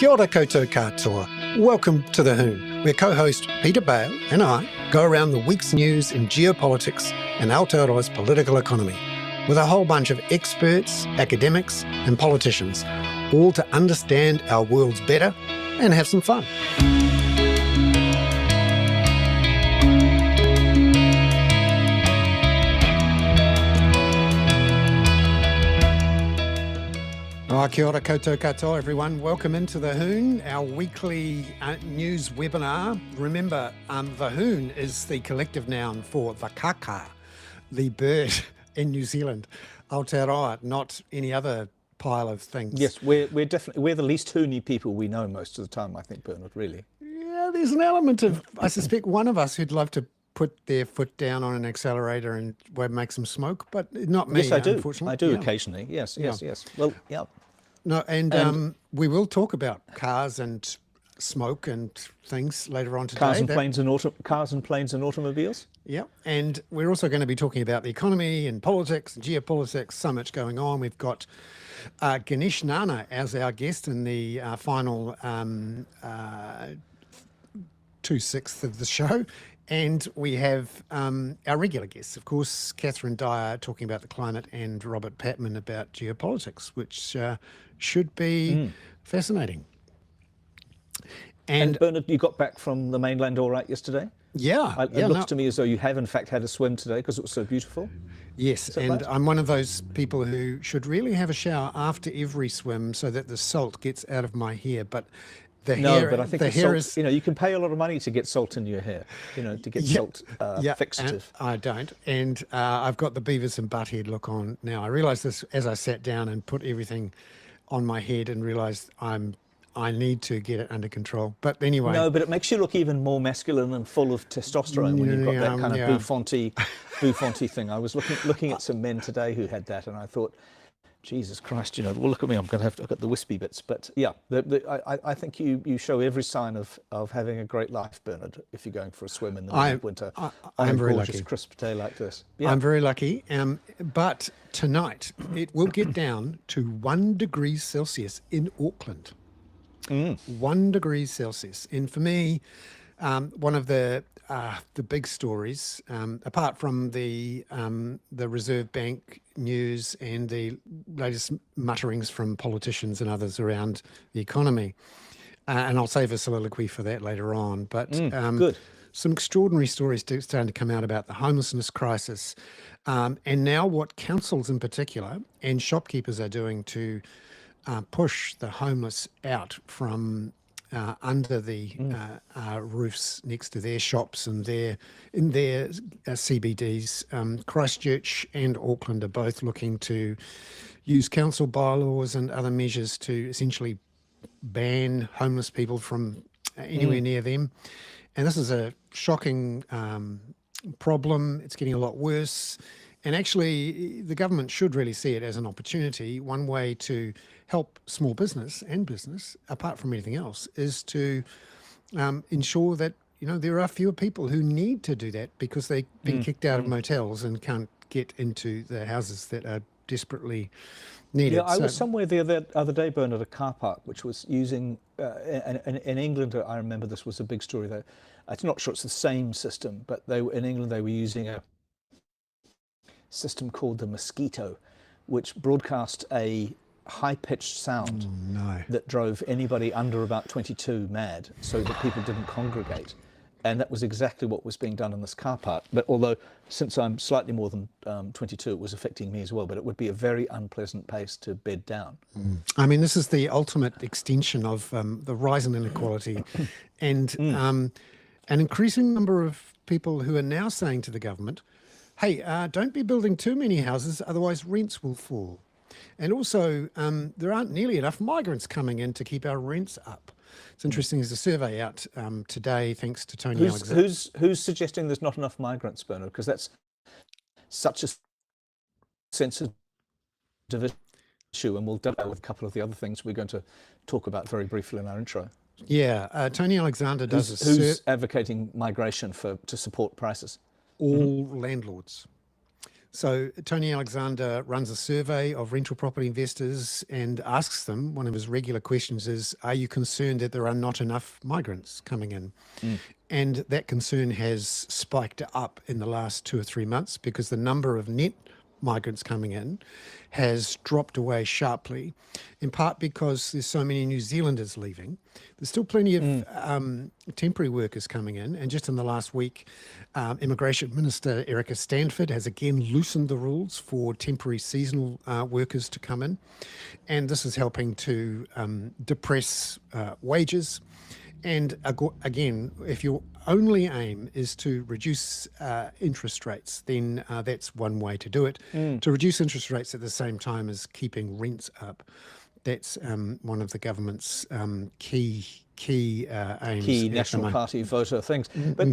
Kia ora koutou katoa. Welcome to the Hoon, where co-host Peter Bale and I go around the week's news in geopolitics and Aotearoa's political economy with a whole bunch of experts, academics and politicians, all to understand our worlds better and have some fun. Kia ora koutou katoa, everyone. Welcome into the Hoon, our weekly news webinar. Remember, the Hoon is the collective noun for the kaka, the bird in New Zealand, Aotearoa, not any other pile of things. Yes, we're the least Hoony people we know most of the time, I think, Bernard, really. Yeah, there's an element of, I suspect, one of us who'd love to put their foot down on an accelerator and make some smoke, but not me, yes, I do. Unfortunately. I do yeah. Occasionally, yes. Well, yeah. No, and we will talk about cars and smoke and things later on today. Cars and planes and automobiles. Yeah, and we're also going to be talking about the economy and politics and geopolitics, so much going on. We've got Ganesh Nana as our guest in the final 2/6 of the show. And we have our regular guests, of course, Catherine Dyer talking about the climate and Robert Patman about geopolitics, which should be fascinating. And Bernard, you got back from the mainland all right yesterday? Yeah. It looks to me as though you have, in fact, had a swim today because it was so beautiful. Yes, and right? I'm one of those people who should really have a shower after every swim so that the salt gets out of my hair, but the hair, but I think the hair salt, you can pay a lot of money to get salt in your hair, to get salt fixative. I don't, and I've got the Beavis and Butthead look on now. I realised this as I sat down and put everything on my head and realised I need to get it under control. But anyway. No, but it makes you look even more masculine and full of testosterone when you've got that kind of bouffanty thing. I was looking at some men today who had that, and I thought, Jesus Christ, well, look at me, I've got the wispy bits. But yeah, I think you show every sign of having a great life, Bernard, if you're going for a swim in the middle of winter on a gorgeous, crisp day like this. Yeah. I'm very lucky. But tonight, it will get down to 1 degree Celsius in Auckland. 1 degree Celsius. And for me, one of the big stories, apart from the Reserve Bank news and the latest mutterings from politicians and others around the economy, and I'll save a soliloquy for that later on. But good. Some extraordinary stories starting to come out about the homelessness crisis, and now what councils in particular and shopkeepers are doing to push the homeless out from under the roofs next to their shops and in their CBDs. Christchurch and Auckland are both looking to use council bylaws and other measures to essentially ban homeless people from anywhere near them. And this is a shocking problem. It's getting a lot worse. And actually, the government should really see it as an opportunity. One way to help small business, apart from anything else, is to ensure that there are fewer people who need to do that because they've been kicked out of motels and can't get into the houses that are desperately needed. Yeah, I was somewhere the other day, Bernard, at a car park, which was using, in England, I remember this was a big story though. I'm not sure it's the same system, but in England they were using a system called the Mosquito, which broadcast a high-pitched sound that drove anybody under about 22 mad so that people didn't congregate. And that was exactly what was being done in this car park. But although, since I'm slightly more than 22, it was affecting me as well. But it would be a very unpleasant pace to bed down. I mean, this is the ultimate extension of the rise in inequality and an increasing number of people who are now saying to the government, hey, don't be building too many houses, otherwise rents will fall. And also, there aren't nearly enough migrants coming in to keep our rents up. It's interesting, there's a survey out today, thanks to Tony Alexander. Who's suggesting there's not enough migrants, Bernard? Because that's such a sensitive issue, and we'll deal with a couple of the other things we're going to talk about very briefly in our intro. Yeah, Tony Alexander does who's advocating migration to support prices? All landlords. So Tony Alexander runs a survey of rental property investors and asks them, one of his regular questions is, are you concerned that there are not enough migrants coming in? Mm. And that concern has spiked up in the last 2 or 3 months because the number of net migrants coming in has dropped away sharply, in part because there's so many New Zealanders leaving. There's still plenty of temporary workers coming in. And just in the last week, Immigration Minister Erica Stanford has again loosened the rules for temporary seasonal workers to come in. And this is helping to depress wages. And again, if your only aim is to reduce interest rates, then that's one way to do it. To reduce interest rates at the same time as keeping rents up. That's one of the government's key aims. Key National Party voter things. But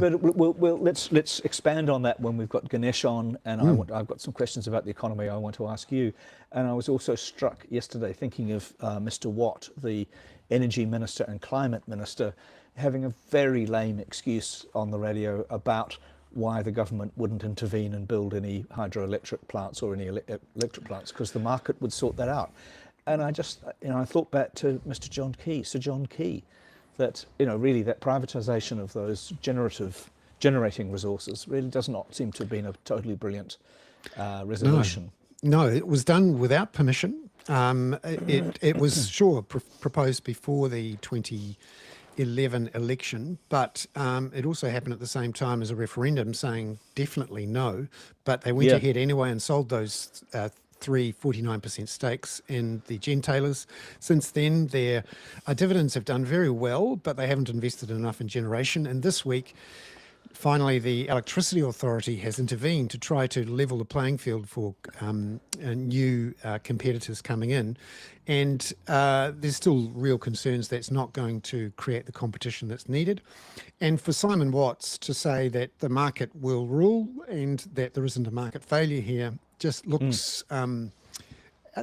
let's expand on that when we've got Ganesh on, and I've got some questions about the economy I want to ask you. And I was also struck yesterday thinking of Mr. Watt, the Energy Minister and Climate Minister, having a very lame excuse on the radio about why the government wouldn't intervene and build any hydroelectric plants or any electric plants because the market would sort that out. And I just, I thought back to Mr. John Key, Sir John Key, that, really that privatisation of those generating resources really does not seem to have been a totally brilliant resolution. No, it was done without permission. It was proposed before the 2011 election, but it also happened at the same time as a referendum saying definitely no, but they went ahead anyway and sold those 49% stakes in the gentailers. Since then, their dividends have done very well, but they haven't invested enough in generation. And this week, finally, the Electricity Authority has intervened to try to level the playing field for new competitors coming in. And there's still real concerns that's not going to create the competition that's needed. And for Simon Watts to say that the market will rule and that there isn't a market failure here just looks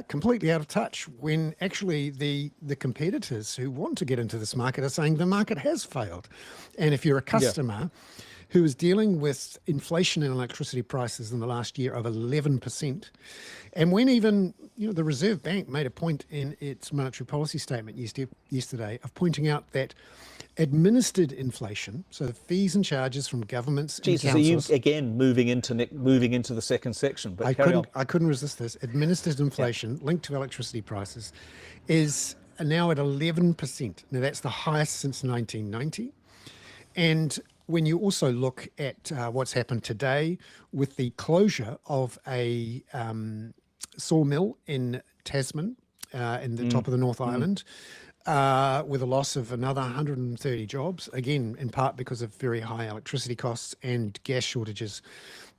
completely out of touch when actually the competitors who want to get into this market are saying the market has failed. And if you're a customer who is dealing with inflation in electricity prices in the last year of 11%, and when even the Reserve Bank made a point in its monetary policy statement yesterday of pointing out that administered inflation, so the fees and charges from governments and councils. Are you again moving into the second section? But I couldn't resist this. Administered inflation linked to electricity prices is now at 11%. Now that's the highest since 1990. And when you also look at what's happened today with the closure of a sawmill in Tasman, in the top of the North Island, with a loss of another 130 jobs, again, in part because of very high electricity costs and gas shortages.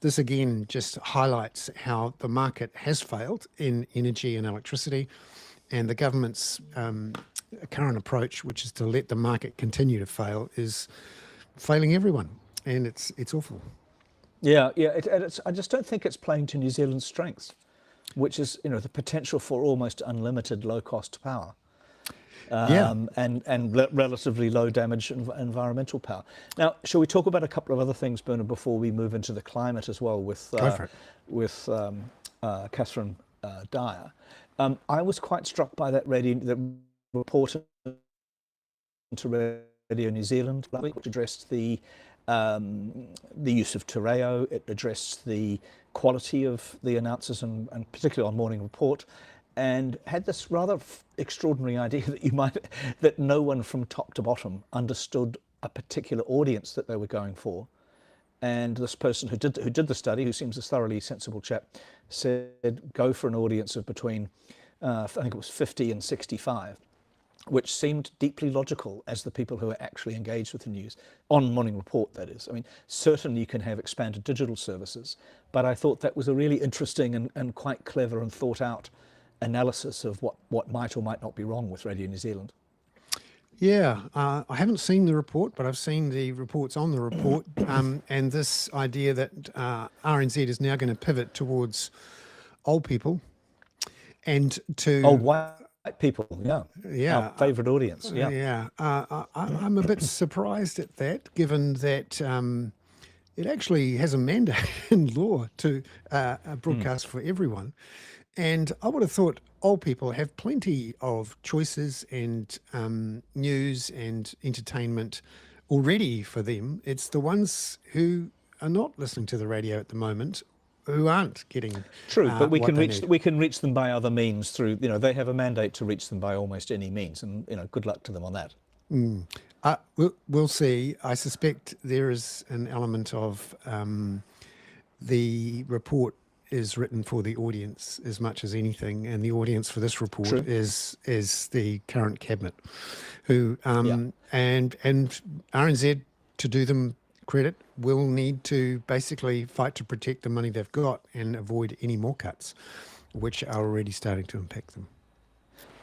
This again just highlights how the market has failed in energy and electricity, and the government's current approach, which is to let the market continue to fail, is failing everyone, and it's awful. Yeah. I just don't think it's playing to New Zealand's strengths, which is the potential for almost unlimited low-cost power, and relatively low damage environmental power. Now, shall we talk about a couple of other things, Bernard, before we move into the climate as well with Catherine Dyer? I was quite struck by that report into Radio New Zealand, which addressed the use of te reo. It addressed the quality of the announcers and particularly on Morning Report, and had this rather extraordinary idea that no one from top to bottom understood a particular audience that they were going for. And this person who did the study, who seems a thoroughly sensible chap, said go for an audience of between I think it was 50 and 65. Which seemed deeply logical as the people who are actually engaged with the news, on Morning Report, that is. I mean, certainly you can have expanded digital services, but I thought that was a really interesting and quite clever and thought out analysis of what might or might not be wrong with Radio New Zealand. Yeah, I haven't seen the report, but I've seen the reports on the report, and this idea that RNZ is now going to pivot towards old people and to... Old white people, our favourite audience. I'm a bit surprised at that, given that it actually has a mandate in law to broadcast for everyone. And I would have thought old people have plenty of choices and news and entertainment already for them. It's the ones who are not listening to the radio at the moment who aren't getting True, but what they need. we can reach them by other means through, they have a mandate to reach them by almost any means, and good luck to them on that. We'll see. I suspect there is an element of the report is written for the audience as much as anything, and the audience for this report True. is the current cabinet, who Yeah. and RNZ, to do them credit, will need to basically fight to protect the money they've got and avoid any more cuts, which are already starting to impact them.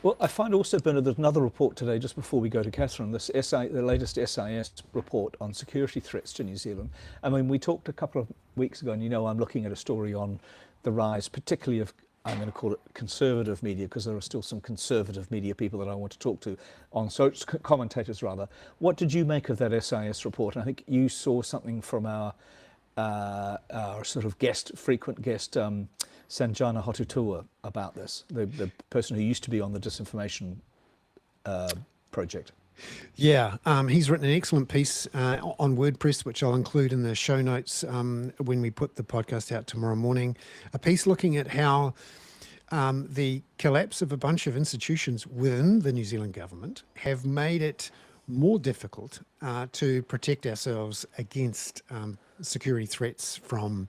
Well, I find also, Bernard, there's another report today, just before we go to Catherine, the latest SIS report on security threats to New Zealand. I mean, we talked a couple of weeks ago, and I'm looking at a story on the rise, particularly of, I'm going to call it conservative media, because there are still some conservative media people that I want to talk to, commentators rather. What did you make of that SIS report? And I think you saw something from our sort of frequent guest, Sanjana Hotutua, about this, the person who used to be on the disinformation project. Yeah, he's written an excellent piece on WordPress, which I'll include in the show notes when we put the podcast out tomorrow morning. A piece looking at how the collapse of a bunch of institutions within the New Zealand government have made it more difficult to protect ourselves against security threats from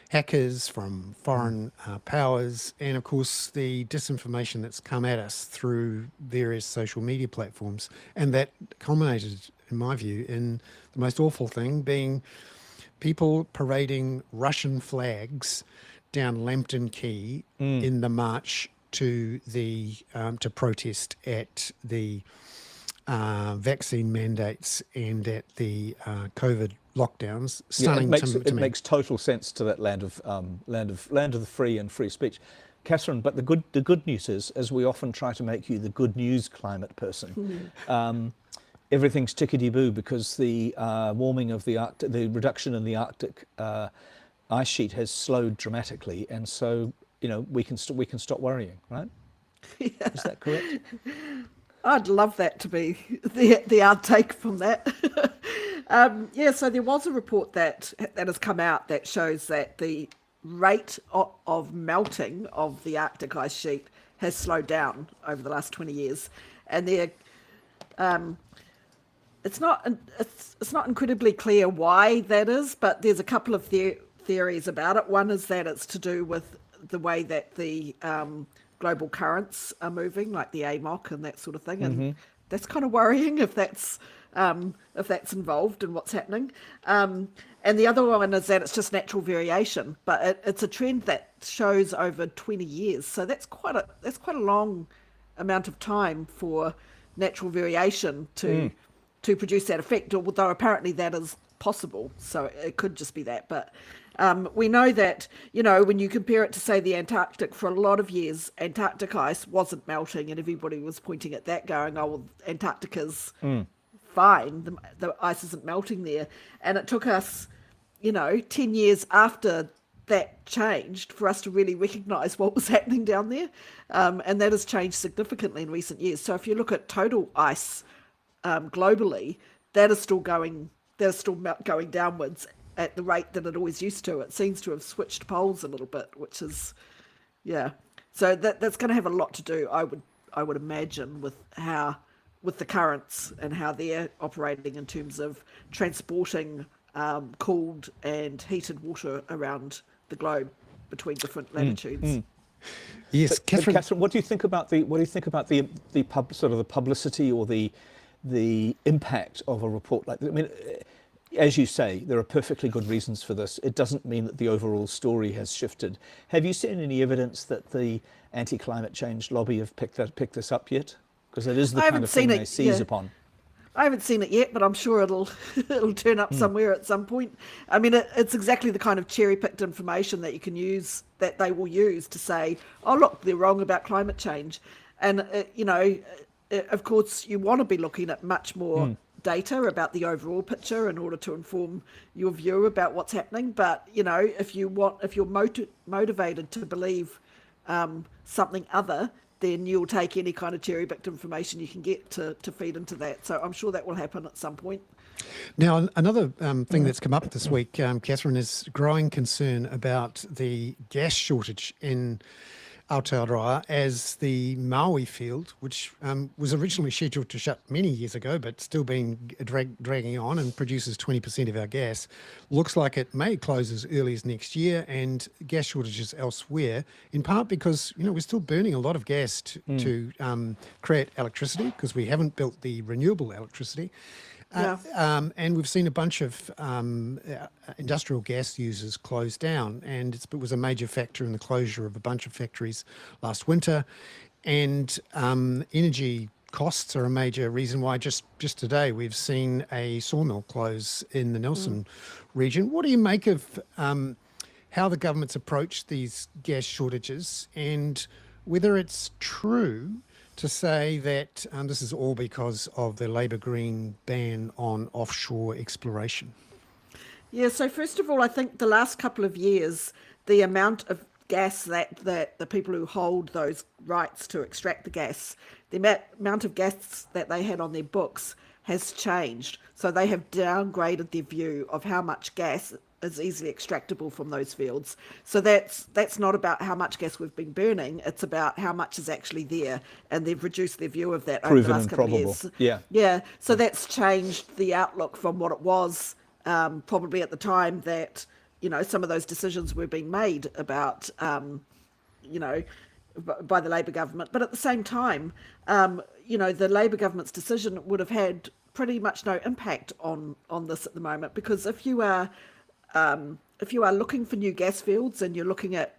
hackers, from foreign powers, and of course the disinformation that's come at us through various social media platforms. And that culminated, in my view, in the most awful thing being people parading Russian flags down Lambton Quay in the march to the to protest at the vaccine mandates and at the COVID lockdowns. Stunning. It makes total sense to that land of the free and free speech, Catherine. But the good news is, as we often try to make you the good news climate person, everything's tickety-boo, because the warming of the Arctic, the reduction in the Arctic ice sheet has slowed dramatically, and so we can stop worrying, right? Yeah. Is that correct? I'd love that to be the outtake from that. So there was a report that has come out that shows that the rate of melting of the Arctic ice sheet has slowed down over the last 20 years, and it's not incredibly clear why that is, but there's a couple of theories about it. One is that it's to do with the way that the global currents are moving, like the AMOC and that sort of thing, and that's kind of worrying if that's involved in what's happening. And the other one is that it's just natural variation, but it's a trend that shows over 20 years. So that's quite a long amount of time for natural variation to produce that effect. Although apparently that is possible, so it could just be that. But we know that, when you compare it to, say, the Antarctic, for a lot of years, Antarctic ice wasn't melting, and everybody was pointing at that going, oh, well, Antarctica's fine, the ice isn't melting there. And it took us, 10 years after that changed for us to really recognise what was happening down there. And that has changed significantly in recent years. So if you look at total ice globally, that is still going downwards at the rate that it always used to. It seems to have switched poles a little bit, which is, so that's going to have a lot to do, I would imagine, with the currents and how they're operating in terms of transporting cooled and heated water around the globe between different latitudes. Yes, Catherine. Catherine, what do you think about the sort of the publicity or the impact of a report like that? I mean, as you say, there are perfectly good reasons for this. It doesn't mean that the overall story has shifted. Have you seen any evidence that the anti-climate change lobby have picked this up yet? Because it is the kind of thing they seize upon. I haven't seen it yet, but I'm sure it'll turn up somewhere at some point. I mean, it's exactly the kind of cherry-picked information that you can use, that they will use to say, oh, look, they're wrong about climate change. And, of course, you want to be looking at much more data about the overall picture in order to inform your view about what's happening. But if you're motivated to believe something other, then you'll take any kind of cherry-picked information you can get to feed into that. So I'm sure that will happen at some point. Now, another thing that's come up this week, Catherine, is growing concern about the gas shortage in Aotearoa, as the Maui field, which was originally scheduled to shut many years ago, but still been dragging on and produces 20% of our gas, looks like it may close as early as next year, and gas shortages elsewhere, in part because, we're still burning a lot of gas to create electricity, because we haven't built the renewable electricity. And we've seen a bunch of industrial gas users close down, and it was a major factor in the closure of a bunch of factories last winter. And energy costs are a major reason why just today we've seen a sawmill close in the Nelson region. What do you make of how the government's approached these gas shortages, and whether it's true to say that this is all because of the Labour Green ban on offshore exploration? Yeah, so first of all, I think the last couple of years, the amount of gas that the people who hold those rights to extract the gas, the amount of gas that they had on their books has changed. So they have downgraded their view of how much gas is easily extractable from those fields. So that's not about how much gas we've been burning, it's about how much is actually there, and they've reduced their view of that over the last couple of years. Yeah. So that's changed the outlook from what it was probably at the time that some of those decisions were being made about by the Labour government. But at the same time, the Labour government's decision would have had pretty much no impact on this at the moment, because if you are looking for new gas fields and you're looking at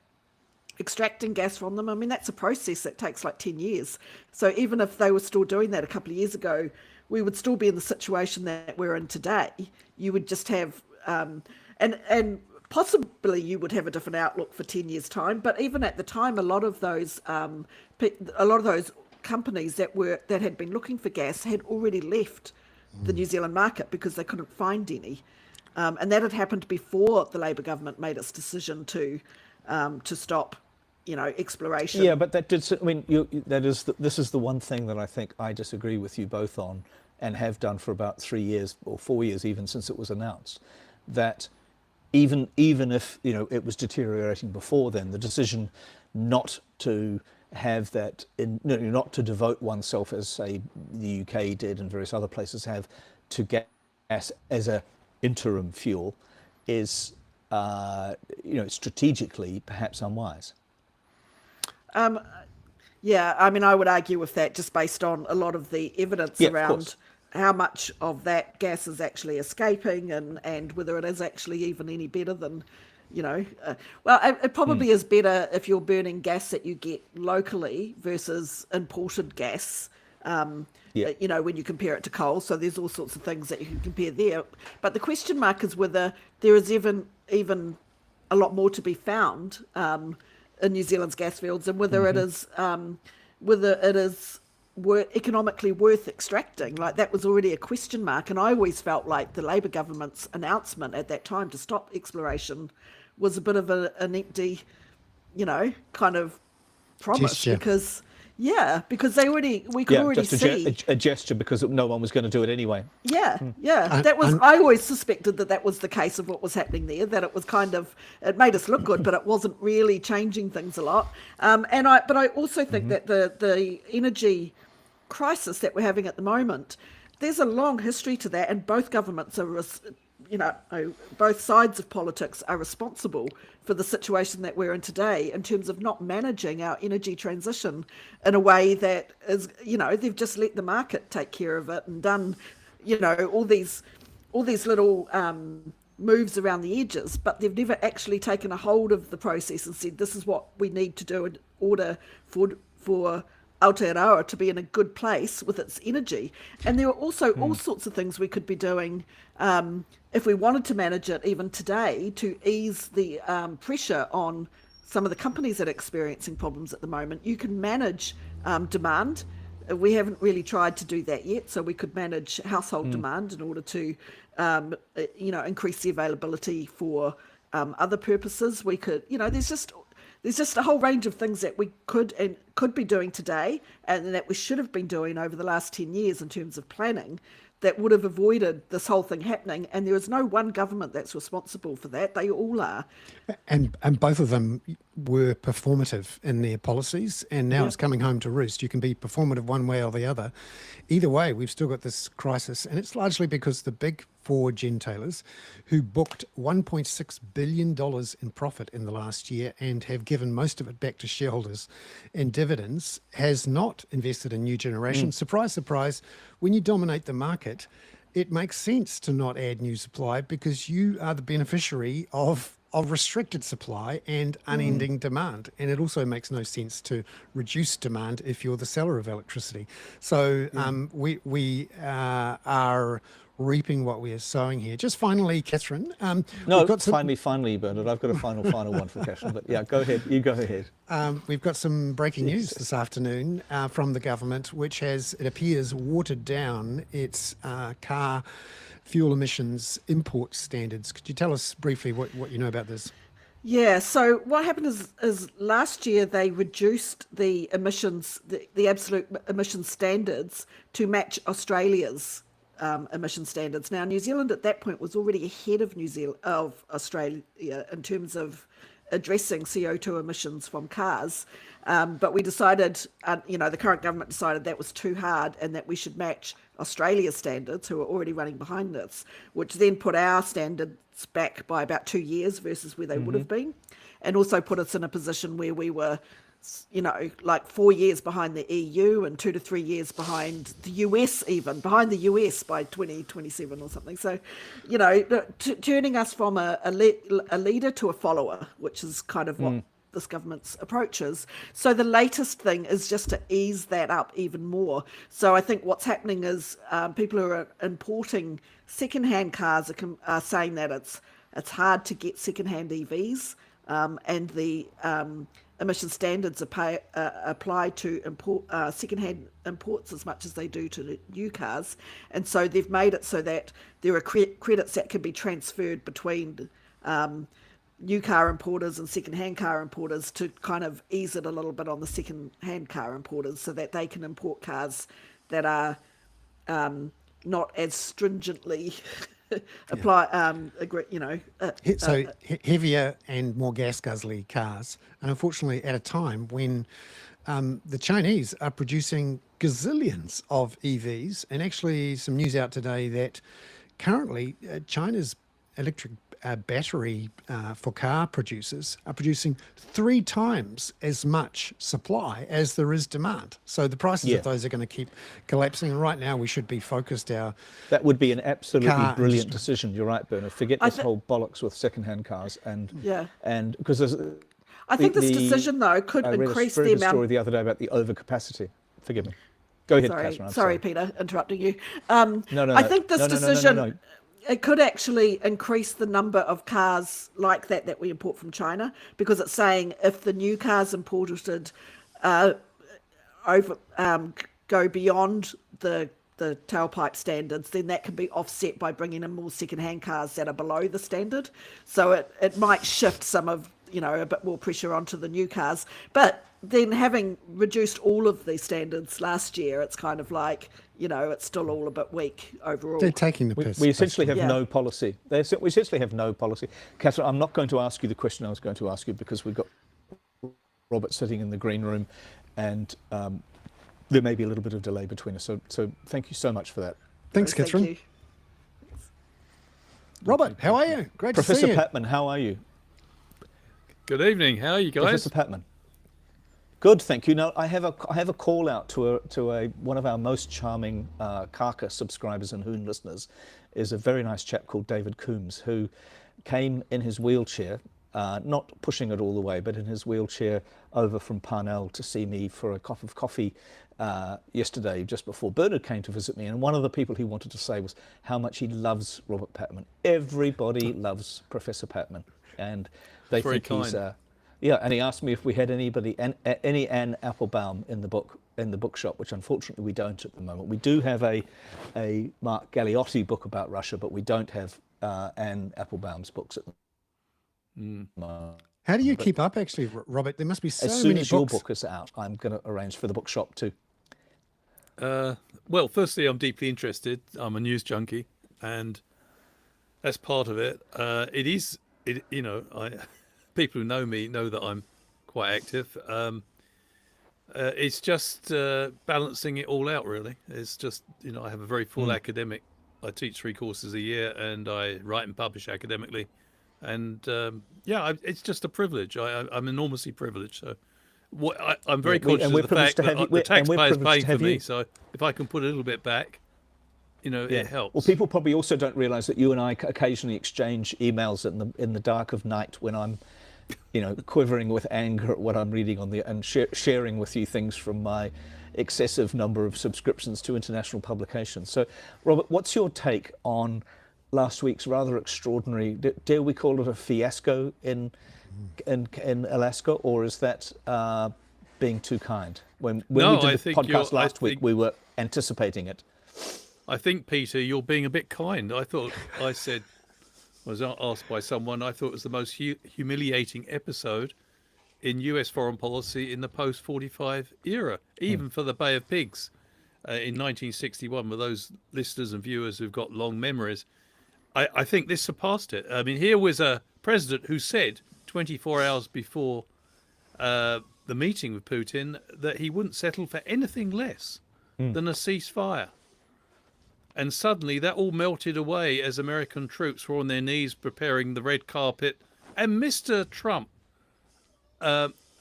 extracting gas from them, I mean, that's a process that takes like 10 years. So even if they were still doing that a couple of years ago, we would still be in the situation that we're in today. You would just have, and possibly you would have a different outlook for 10 years' time. But even at the time, a lot of those companies that had been looking for gas had already left the New Zealand market because they couldn't find any. And that had happened before the Labour government made its decision to stop, exploration. Yeah, but that did. I mean, this is the one thing that I think I disagree with you both on, and have done for about 3 years or 4 years, even since it was announced, that even if it was deteriorating before then, the decision not to have that, not to devote oneself, as say the UK did and various other places have, to gas as a interim fuel is, strategically perhaps unwise. Yeah, I mean, I would argue with that just based on a lot of the evidence around how much of that gas is actually escaping, and whether it is actually even any better than, it probably is better if you're burning gas that you get locally versus imported gas. When you compare it to coal. So there's all sorts of things that you can compare there. But the question mark is whether there is even a lot more to be found in New Zealand's gas fields, and whether it is economically worth extracting. Like, that was already a question mark. And I always felt like the Labour government's announcement at that time to stop exploration was a bit of an empty, kind of promise. Gesture. Because we could already see a gesture, because no one was going to do it anyway. That was. I always suspected that was the case of what was happening there. That it was it made us look good, but it wasn't really changing things a lot. But I also think that the energy crisis that we're having at the moment, there's a long history to that, and both governments are, both sides of politics are responsible for the situation that we're in today in terms of not managing our energy transition in a way that is, they've just let the market take care of it and done, all these little moves around the edges, but they've never actually taken a hold of the process and said, this is what we need to do in order for Aotearoa to be in a good place with its energy. And there are also all sorts of things we could be doing if we wanted to manage it even today, to ease the pressure on some of the companies that are experiencing problems at the moment. You can manage demand We haven't really tried to do that yet, so we could manage household demand in order to, increase the availability for other purposes. We could, there's just a whole range of things that we could be doing today, and that we should have been doing over the last 10 years in terms of planning, that would have avoided this whole thing happening. And there is no one government that's responsible for that. They all are. And both of them were performative in their policies, and now it's coming home to roost. You can be performative one way or the other. Either way, we've still got this crisis, and it's largely because the big four gentailers, who booked $1.6 billion in profit in the last year and have given most of it back to shareholders in dividends, has not invested in new generation. Surprise, surprise, when you dominate the market, it makes sense to not add new supply because you are the beneficiary of restricted supply and unending demand. And it also makes no sense to reduce demand if you're the seller of electricity. So we are reaping what we are sowing here. Just finally, Catherine. No, finally, Bernard. I've got a final one for Catherine. But yeah, go ahead. You go ahead. We've got some breaking news this afternoon from the government, which has, it appears, watered down its car fuel emissions import standards. Could you tell us briefly what you know about this? Yeah, so what happened is last year they reduced the emissions, the absolute emission standards to match Australia's emission standards. Now, New Zealand at that point was already ahead of Australia in terms of addressing CO2 emissions from cars. But we decided, the current government decided that was too hard and that we should match Australia's standards, who are already running behind this, which then put our standards back by about 2 years versus where they would have been, and also put us in a position where we were, like 4 years behind the EU and 2 to 3 years behind the US, even behind the US by 2027 or something. So, turning us from a leader to a follower, which is kind of what this government's approach is. So the latest thing is just to ease that up even more. So I think what's happening is people who are importing secondhand cars are saying that it's hard to get secondhand EVs, and the emission standards apply to secondhand imports as much as they do to new cars. And so they've made it so that there are credits that can be transferred between new car importers and second-hand car importers to kind of ease it a little bit on the second-hand car importers, so that they can import cars that are not as stringently apply, heavier and more gas guzzly cars. And unfortunately, at a time when the Chinese are producing gazillions of EVs, and actually some news out today that currently China's electric battery for car producers are producing 3 times as much supply as there is demand. So the prices of those are going to keep collapsing. And right now we should be focused That would be an absolutely brilliant decision. You're right, Bernard. Forget this whole bollocks with second-hand cars and because there's. I think this decision though could increase the amount. I read a story the other day about the overcapacity. Forgive me. Go ahead, Catherine. Sorry, Peter, interrupting you. No. I think this decision. It could actually increase the number of cars like that we import from China, because it's saying if the new cars imported go beyond the tailpipe standards, then that can be offset by bringing in more second-hand cars that are below the standard. So it might shift some of, a bit more pressure onto the new cars. But then having reduced all of the standards last year, it's kind of like, it's still all a bit weak overall. They're taking the piss. We essentially have no policy. We essentially have no policy. Catherine, I'm not going to ask you the question I was going to ask you, because we've got Robert sitting in the green room, and there may be a little bit of delay between us. So thank you so much for that. Thanks, Catherine. Thank you. Robert, how are you? Great to see Professor you. Patman, how are you? Good evening. How are you guys? Professor Patman. Good, thank you. Now I have a call out to one of our most charming Kaka subscribers and Hoon listeners, is a very nice chap called David Coombs, who came in his wheelchair, not pushing it all the way, but in his wheelchair over from Parnell to see me for a cup of coffee yesterday, just before Bernard came to visit me. And one of the people he wanted to say was how much he loves Robert Patman. Everybody loves Professor Patman, and they think he's Yeah, and he asked me if we had any Anne Applebaum in the bookshop, which unfortunately we don't at the moment. We do have a Mark Galeotti book about Russia, but we don't have Anne Applebaum's books at the moment. How do you keep up, actually, Robert? There must be so As soon many as your books. book is out, I'm going to arrange for the bookshop to. Well, firstly, I'm deeply interested. I'm a news junkie, and that's part of it. People who know me know that I'm quite active. It's just balancing it all out, really. It's just, I have a very full academic. I teach 3 courses a year, and I write and publish academically. And it's just a privilege. I'm enormously privileged. So I'm very conscious of the fact that the taxpayers pay for me. So if I can put a little bit back, it helps. Well, people probably also don't realise that you and I occasionally exchange emails in the dark of night when I'm, quivering with anger at what I'm reading and sharing with you things from my excessive number of subscriptions to international publications. So, Robert, what's your take on last week's rather extraordinary, dare we call it a fiasco in Alaska, or is that being too kind? When we did the podcast last week, we were anticipating it. I think, Peter, you're being a bit kind. I was asked by someone, I thought it was the most humiliating episode in US foreign policy in the post-45 era, even for the Bay of Pigs in 1961, with those listeners and viewers who've got long memories. I think this surpassed it. I mean, here was a president who said 24 hours before the meeting with Putin that he wouldn't settle for anything less than a ceasefire. And suddenly that all melted away as American troops were on their knees preparing the red carpet. And Mr. Trump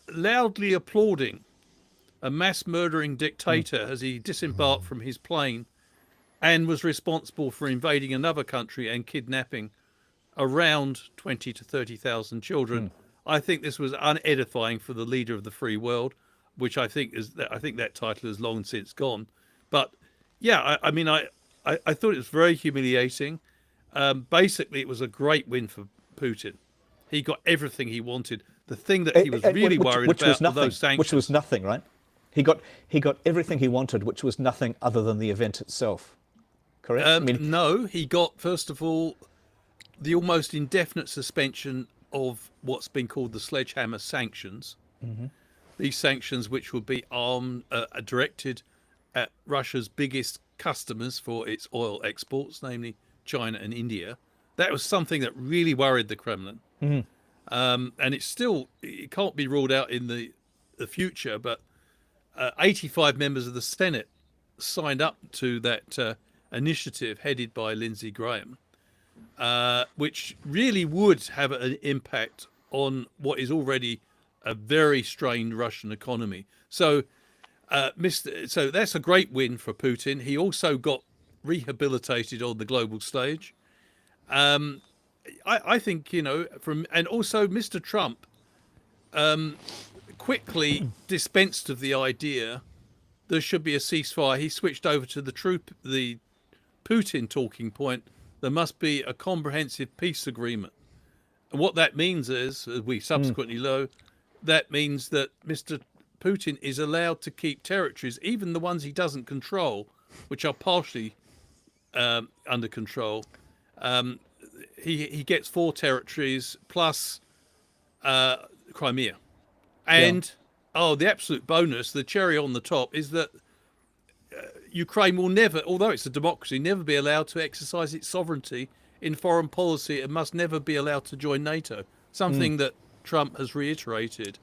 loudly applauding a mass murdering dictator as he disembarked from his plane and was responsible for invading another country and kidnapping around 20 to 30,000 children. I think this was unedifying for the leader of the free world, which I think that title is long since gone. But yeah, I thought it was very humiliating. Basically, it was a great win for Putin. He got everything he wanted. The thing that he was really worried about were those sanctions. Which was nothing, right? He got everything he wanted, which was nothing other than the event itself. Correct? No, he got, first of all, the almost indefinite suspension of what's been called the sledgehammer sanctions. These sanctions, which would be directed at Russia's biggest customers for its oil exports, namely China and India. That was something that really worried the Kremlin. And it can't be ruled out in the future, but 85 members of the Senate signed up to that initiative headed by Lindsey Graham, which really would have an impact on what is already a very strained Russian economy. So that's a great win for Putin. He also got rehabilitated on the global stage. I think, and also Mr. Trump quickly dispensed of the idea there should be a ceasefire. He switched over to the Putin talking point. There must be a comprehensive peace agreement. And what that means is, as we subsequently know, that means that Mr. Putin is allowed to keep territories, even the ones he doesn't control, which are partially under control. He gets 4 territories plus Crimea. And, the absolute bonus, the cherry on the top, is that Ukraine will never, although it's a democracy, never be allowed to exercise its sovereignty in foreign policy. It must never be allowed to join NATO, something that Trump has reiterated.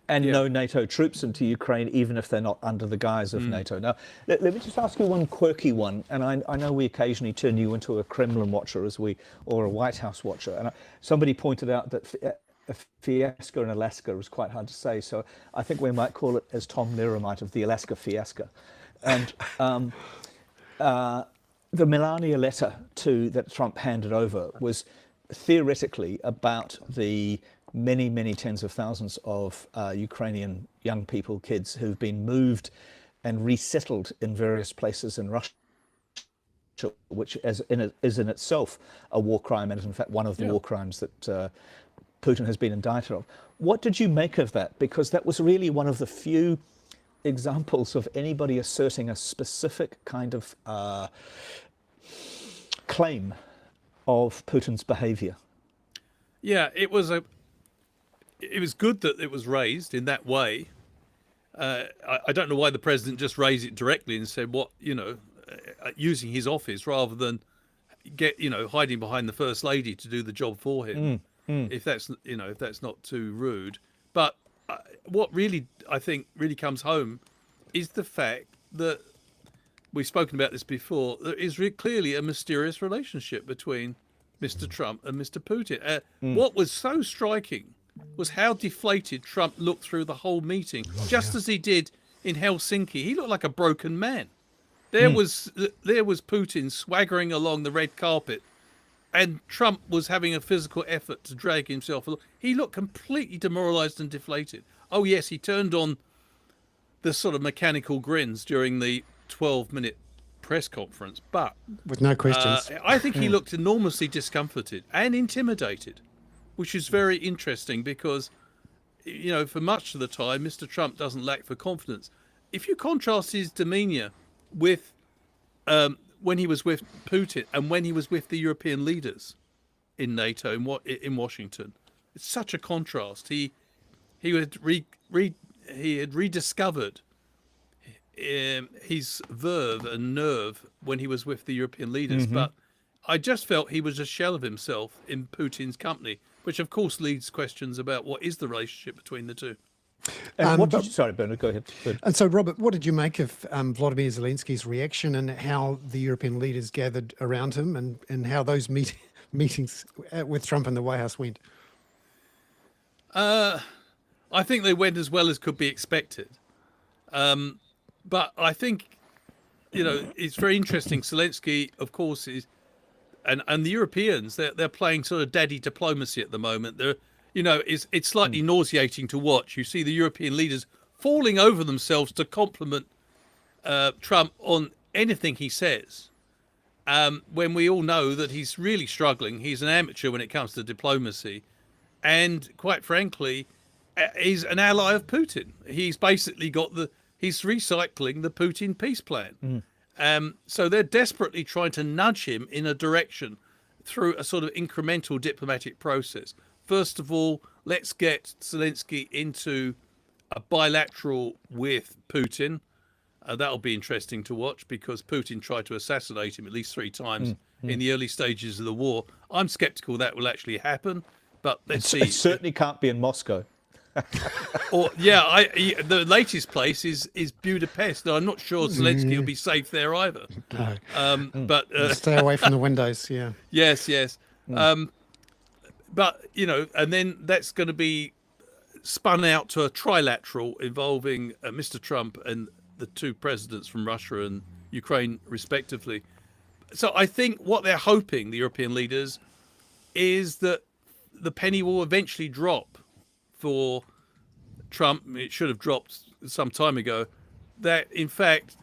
And no NATO troops into Ukraine, even if they're not under the guise of NATO. Now, let me just ask you one quirky one. And I know we occasionally turn you into a Kremlin watcher or a White House watcher. And somebody pointed out that a fiasco in Alaska is quite hard to say. So I think we might call it, as Tom Lehrer might have, the Alaska fiasco. And the Melania letter that Trump handed over was theoretically about the many, many tens of thousands of Ukrainian young people, kids, who've been moved and resettled in various places in Russia, which is in itself a war crime, and is in fact one of the war crimes that Putin has been indicted of. What did you make of that? Because that was really one of the few examples of anybody asserting a specific kind of claim of Putin's behavior. Yeah, it was good that it was raised in that way. I don't know why the president just raised it directly and said using his office rather than hiding behind the first lady to do the job for him. If that's not too rude. But what really I think really comes home is the fact that we've spoken about this before. There is clearly a mysterious relationship between Mr. Trump and Mr. Putin. What was so striking was how deflated Trump looked through the whole meeting, just as he did in Helsinki. He looked like a broken man. There was Putin swaggering along the red carpet, and Trump was having a physical effort to drag himself along. He looked completely demoralized and deflated. Oh yes, he turned on the sort of mechanical grins during the 12-minute press conference, but with no questions. I think he looked enormously discomforted and intimidated, which is very interesting because, for much of the time, Mr. Trump doesn't lack for confidence. If you contrast his demeanor with when he was with Putin and when he was with the European leaders in NATO in Washington, it's such a contrast. He had rediscovered his verve and nerve when he was with the European leaders, but I just felt he was a shell of himself in Putin's company, which of course leads questions about what is the relationship between the two. Sorry, Bernard, go ahead. And so, Robert, what did you make of Vladimir Zelensky's reaction and how the European leaders gathered around him and how those meetings with Trump in the White House went? I think they went as well as could be expected. But I think, it's very interesting. Zelensky, of course, is, and the Europeans, they're playing sort of daddy diplomacy at the moment. They're, it's slightly nauseating to watch. You see the European leaders falling over themselves to compliment Trump on anything he says, when we all know that he's really struggling. He's an amateur when it comes to diplomacy, and quite frankly, he's an ally of Putin. He's basically he's recycling the Putin peace plan. So they're desperately trying to nudge him in a direction through a sort of incremental diplomatic process. First of all, let's get Zelensky into a bilateral with Putin. That'll be interesting to watch because Putin tried to assassinate him at least 3 times in the early stages of the war. I'm skeptical that will actually happen, but let's see. It certainly can't be in Moscow. The latest place is Budapest. I'm not sure Zelensky will be safe there either. No. But stay away from the windows. Yeah. Yes. But and then that's going to be spun out to a trilateral involving Mr. Trump and the 2 presidents from Russia and Ukraine, respectively. So I think what they're hoping, the European leaders, is that the penny will eventually drop for Trump. It should have dropped some time ago, that in fact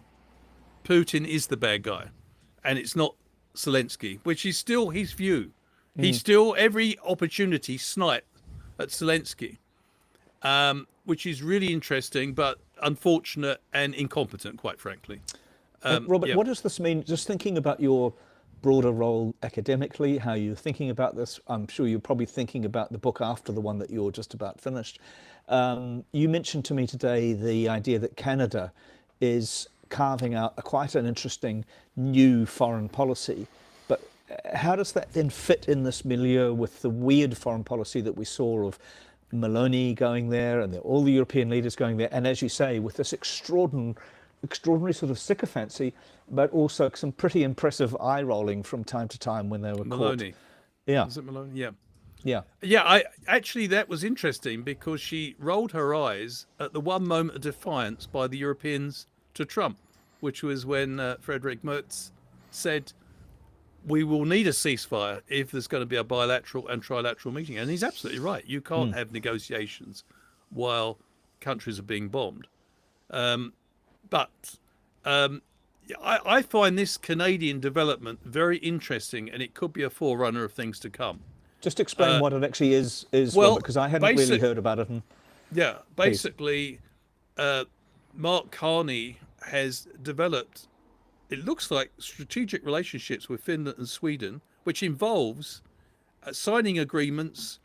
Putin is the bad guy and it's not Zelensky, which is still his view. He still every opportunity snipe at Zelensky, which is really interesting but unfortunate and incompetent, quite frankly. Robert, what does this mean, just thinking about your broader role academically, how you're thinking about this? I'm sure you're probably thinking about the book after the one that you're just about finished. You mentioned to me today the idea that Canada is carving out quite an interesting new foreign policy, but how does that then fit in this milieu with the weird foreign policy that we saw of Meloni going there and all the European leaders going there, and as you say, with this extraordinary sort of sycophancy, but also some pretty impressive eye rolling from time to time when they were Meloni. caught. Yeah. Was it Meloni? Yeah. Yeah. Yeah, that was interesting because she rolled her eyes at the one moment of defiance by the Europeans to Trump, which was when Friedrich Merz said, we will need a ceasefire if there's going to be a bilateral and trilateral meeting. And he's absolutely right. You can't have negotiations while countries are being bombed. But I find this Canadian development very interesting, and it could be a forerunner of things to come. Just explain what it actually is, well, Robert, because I hadn't really heard about it. Yeah, basically, Mark Carney has developed, it looks like, strategic relationships with Finland and Sweden, which involves signing agreements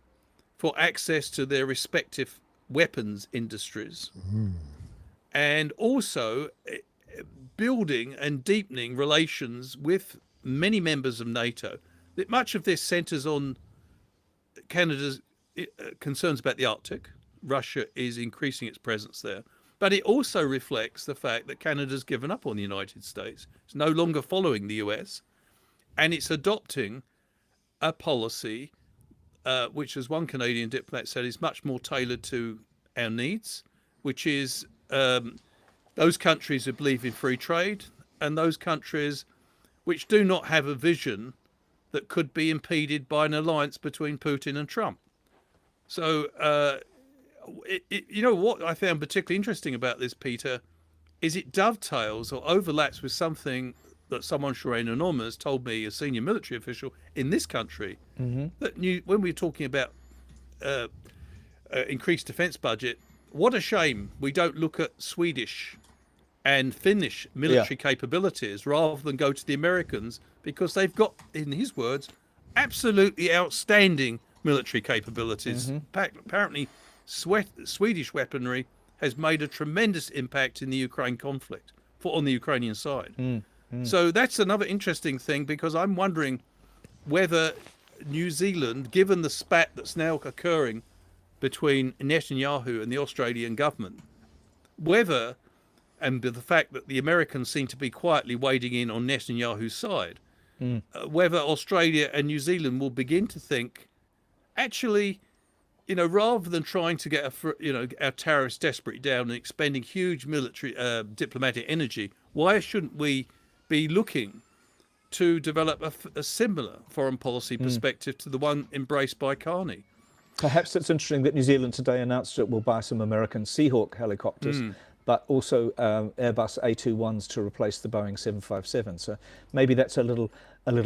for access to their respective weapons industries, and also building and deepening relations with many members of NATO. Much of this centers on Canada's concerns about the Arctic. Russia is increasing its presence there. But it also reflects the fact that Canada's given up on the United States. It's no longer following the US, and it's adopting a policy which, as one Canadian diplomat said, is much more tailored to our needs, which is those countries who believe in free trade and those countries which do not have a vision that could be impeded by an alliance between Putin and Trump. So, you know what I found particularly interesting about this, Peter, is it dovetails or overlaps with something that someone Shireen Anonymous told me, a senior military official in this country, that when we were talking about increased defence budget, what a shame we don't look at Swedish and Finnish military capabilities rather than go to the Americans, because they've got, in his words, absolutely outstanding military capabilities. Apparently, Swedish weaponry has made a tremendous impact in the Ukraine conflict on the Ukrainian side. So that's another interesting thing, because I'm wondering whether New Zealand, given the spat that's now occurring between Netanyahu and the Australian government, whether, and the fact that the Americans seem to be quietly wading in on Netanyahu's side, whether Australia and New Zealand will begin to think, actually, you know, rather than trying to get our terrorists desperately down and expending huge military diplomatic energy, why shouldn't we be looking to develop a similar foreign policy perspective to the one embraced by Carney? Perhaps it's interesting that New Zealand today announced it will buy some American Seahawk helicopters, but also Airbus A221s to replace the Boeing 757. So maybe that's a little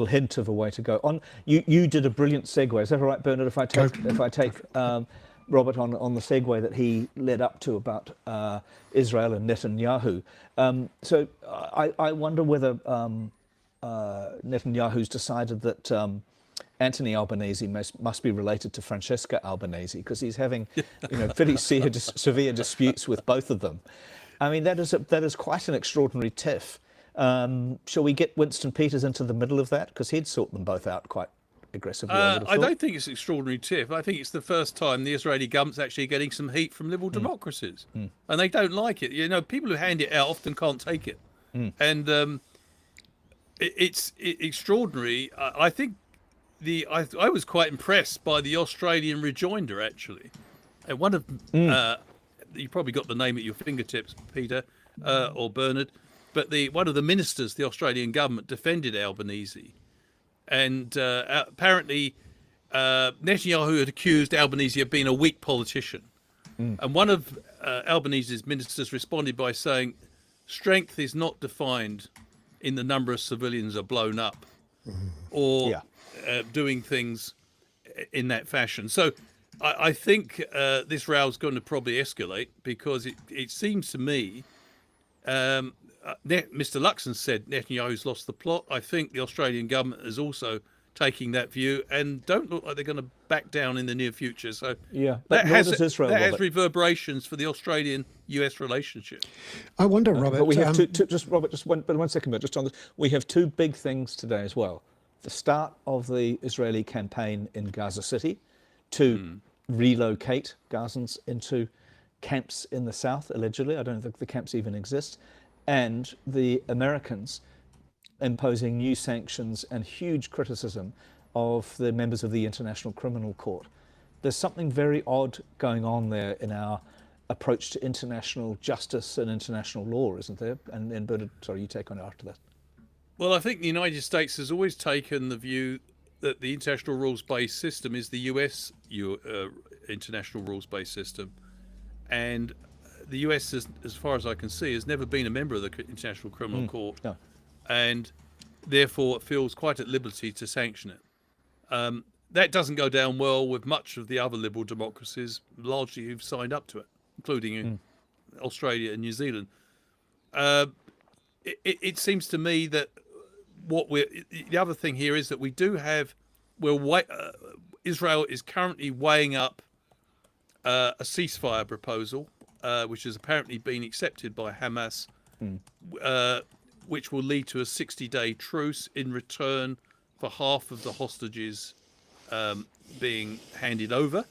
hint of a way to go. On you did a brilliant segue. Is that all right, Bernard? If I take Robert on the segue that he led up to about Israel and Netanyahu. So I wonder whether Netanyahu's decided that Anthony Albanese must be related to Francesca Albanese, because he's having pretty severe disputes with both of them. I mean, that is quite an extraordinary tiff. Shall we get Winston Peters into the middle of that, because he'd sort them both out quite aggressively? I don't think it's an extraordinary tiff. I think it's the first time the Israeli government's actually getting some heat from liberal democracies, and they don't like it. You know, people who hand it out often can't take it, and it's extraordinary. I think I was quite impressed by the Australian rejoinder, actually. And one of you probably got the name at your fingertips, Peter or Bernard, but one of the ministers, the Australian government, defended Albanese, and apparently Netanyahu had accused Albanese of being a weak politician, and one of Albanese's ministers responded by saying, "Strength is not defined in the number of civilians are blown up, or doing things in that fashion." So I think this row is going to probably escalate, because it seems to me, Mr. Luxon said Netanyahu's lost the plot. I think the Australian government is also taking that view and don't look like they're going to back down in the near future. So that has reverberations for the Australian-US relationship. I wonder, Robert. But we have one second, but just on this, we have two big things today as well. The start of the Israeli campaign in Gaza City to relocate Gazans into camps in the south, allegedly. I don't think the camps even exist. And the Americans imposing new sanctions and huge criticism of the members of the International Criminal Court. There's something very odd going on there in our approach to international justice and international law, isn't there? And Bernard, sorry, you take on it after that. Well, I think the United States has always taken the view that the international rules-based system is the US international rules-based system. And the US, as far as I can see, has never been a member of the International Criminal Court. No. And therefore it feels quite at liberty to sanction it. that doesn't go down well with much of the other liberal democracies, largely who've signed up to it, including Australia and New Zealand. It seems to me that the other thing here is that we do have, Israel is currently weighing up a ceasefire proposal, which has apparently been accepted by Hamas, which will lead to a 60-day truce in return for half of the hostages being handed over.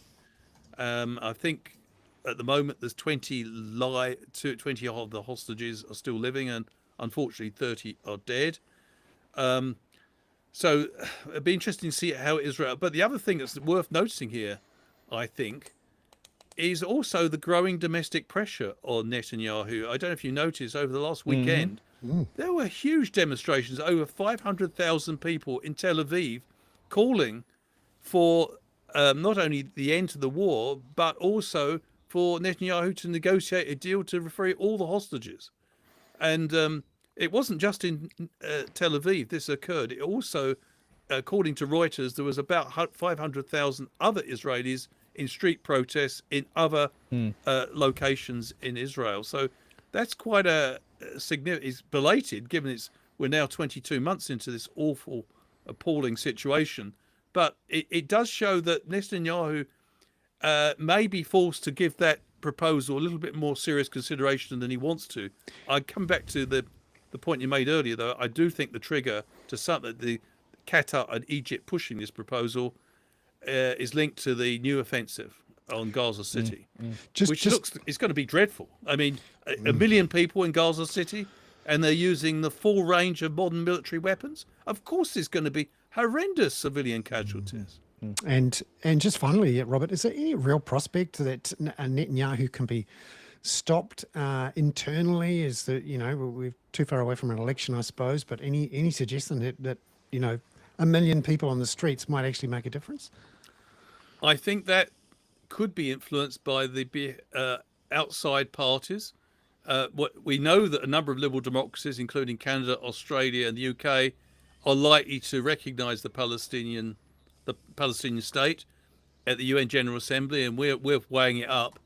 I think at the moment there's 20 of the hostages are still living, and unfortunately 30 are dead. So it'd be interesting to see how Israel. But the other thing that's worth noticing here, I think, is also the growing domestic pressure on Netanyahu. I don't know if you noticed over the last weekend, there were huge demonstrations, over 500,000 people in Tel Aviv calling for not only the end to the war, but also for Netanyahu to negotiate a deal to free all the hostages. And it wasn't just in Tel Aviv this occurred. It also, according to Reuters, there was about 500,000 other Israelis in street protests in other locations in Israel. So that's quite a significant, it's belated, given we're now 22 months into this awful, appalling situation. But it does show that Netanyahu may be forced to give that proposal a little bit more serious consideration than he wants to. I come back to the point you made earlier, though. I do think the trigger to something, the Qatar and Egypt pushing this proposal is linked to the new offensive on Gaza City, which looks it's going to be dreadful. I mean, a million people in Gaza City, and they're using the full range of modern military weapons. Of course, there's going to be horrendous civilian casualties. And just finally, Robert, is there any real prospect that Netanyahu can be stopped internally? Is that, we're too far away from an election, I suppose, but any suggestion that a million people on the streets might actually make a difference? I think that could be influenced by the outside parties. What we know that a number of liberal democracies, including Canada, Australia, and the UK, are likely to recognise the Palestinian state at the UN General Assembly, and we're weighing it up.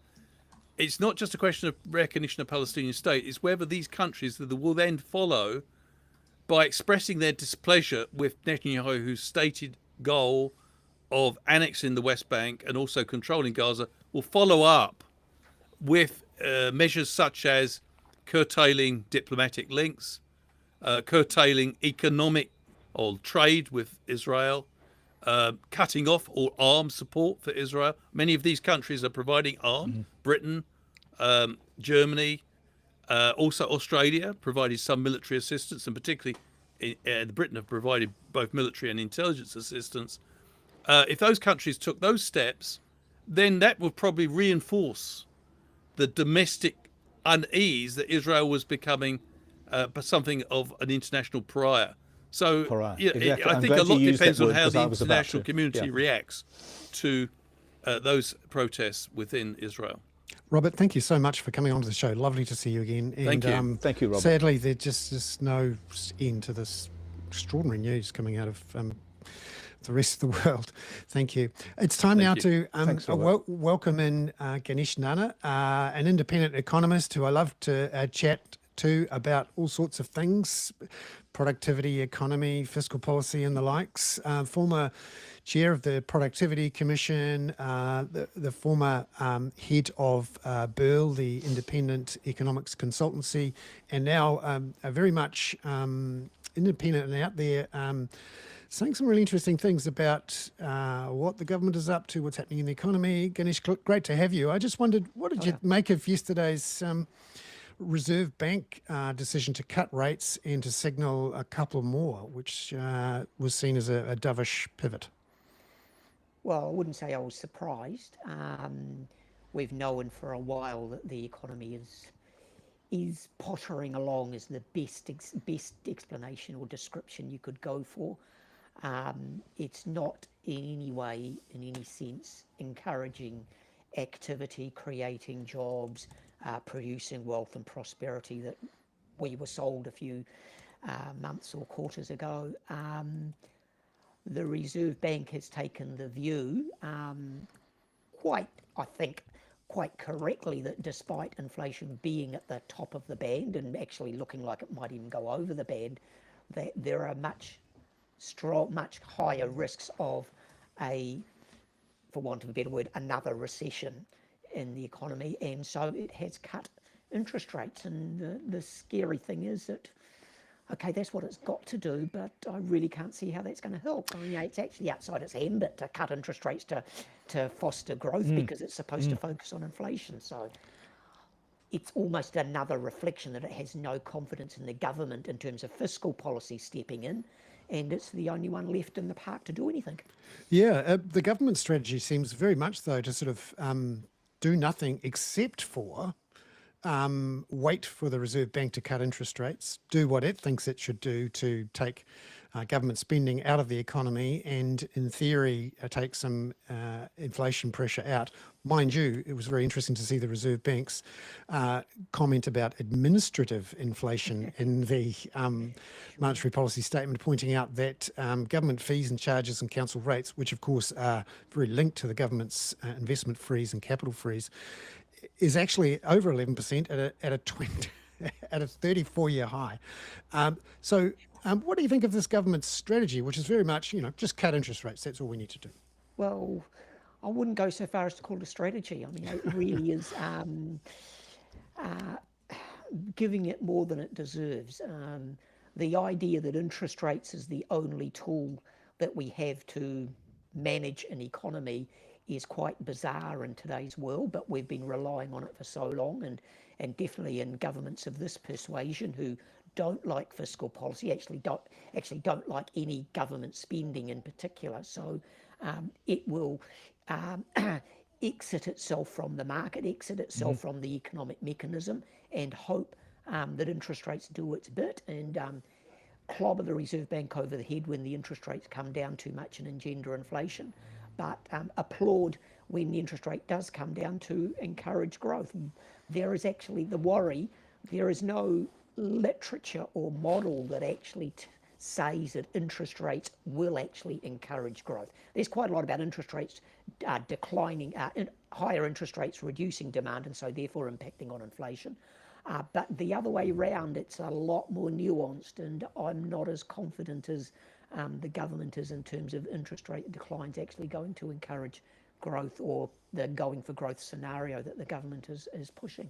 It's not just a question of recognition of Palestinian state; it's whether these countries will then follow by expressing their displeasure with Netanyahu's stated goal of annexing the West Bank and also controlling Gaza, will follow up with measures such as curtailing diplomatic links, curtailing economic or trade with Israel, cutting off all arms support for Israel. Many of these countries are providing arms. Britain, Germany, also Australia provided some military assistance, and particularly Britain have provided both military and intelligence assistance. If those countries took those steps, then that would probably reinforce the domestic unease that Israel was becoming something of an international pariah. So Exactly. I think a lot depends on how the international community Yeah. reacts to those protests within Israel. Robert, thank you so much for coming on to the show. Lovely to see you again. Thank you. Thank you, Robert. Sadly, there's just no end to this extraordinary news coming out of the rest of the world. Thank you. It's time now to Thanks, Robert. welcome in Ganesh Nana, an independent economist who I love to chat to about all sorts of things, productivity, economy, fiscal policy and the likes. Former chair of the Productivity Commission, the former head of Bale, the independent economics consultancy, and now very much independent and out there saying some really interesting things about what the government is up to, what's happening in the economy. Ganesh, great to have you. I just wondered, what did you make of yesterday's Reserve Bank decision to cut rates and to signal a couple more, which was seen as a dovish pivot? Well, I wouldn't say I was surprised. We've known for a while that the economy is pottering along as the best explanation or description you could go for. It's not in any way, in any sense, encouraging activity, creating jobs, producing wealth and prosperity that we were sold a few months or quarters ago. the Reserve Bank has taken the view, quite correctly, that despite inflation being at the top of the band and actually looking like it might even go over the band, that there are much higher risks of for want of a better word, another recession in the economy, and so it has cut interest rates. And the scary thing is that, okay, that's what it's got to do, but I really can't see how that's going to help. I mean, it's actually outside its ambit to cut interest rates to foster growth because it's supposed to focus on inflation. So it's almost another reflection that it has no confidence in the government in terms of fiscal policy stepping in, and it's the only one left in the park to do anything. Yeah, the government strategy seems very much, though, to sort of do nothing except for wait for the Reserve Bank to cut interest rates, do what it thinks it should do to take government spending out of the economy and, in theory, take some inflation pressure out. Mind you, it was very interesting to see the Reserve Bank's comment about administrative inflation in the monetary policy statement, pointing out that government fees and charges and council rates, which of course are very linked to the government's investment freeze and capital freeze, is actually over 11% at a 34-year high. So what do you think of this government's strategy, which is very much, just cut interest rates? That's all we need to do. Well, I wouldn't go so far as to call it a strategy. I mean, it really is giving it more than it deserves. The idea that interest rates is the only tool that we have to manage an economy is quite bizarre in today's world, but we've been relying on it for so long, and definitely in governments of this persuasion who don't like fiscal policy, actually don't like any government spending in particular. So it will exit itself from the market, exit itself from the economic mechanism, and hope that interest rates do its bit and clobber the Reserve Bank over the head when the interest rates come down too much and engender inflation, but applaud when the interest rate does come down to encourage growth. There is actually the worry, there is no literature or model that actually says that interest rates will actually encourage growth. There's quite a lot about interest rates declining, higher interest rates reducing demand and so therefore impacting on inflation. But the other way round, it's a lot more nuanced, and I'm not as confident as the government is in terms of interest rate declines actually going to encourage growth, or the going for growth scenario that the government is pushing.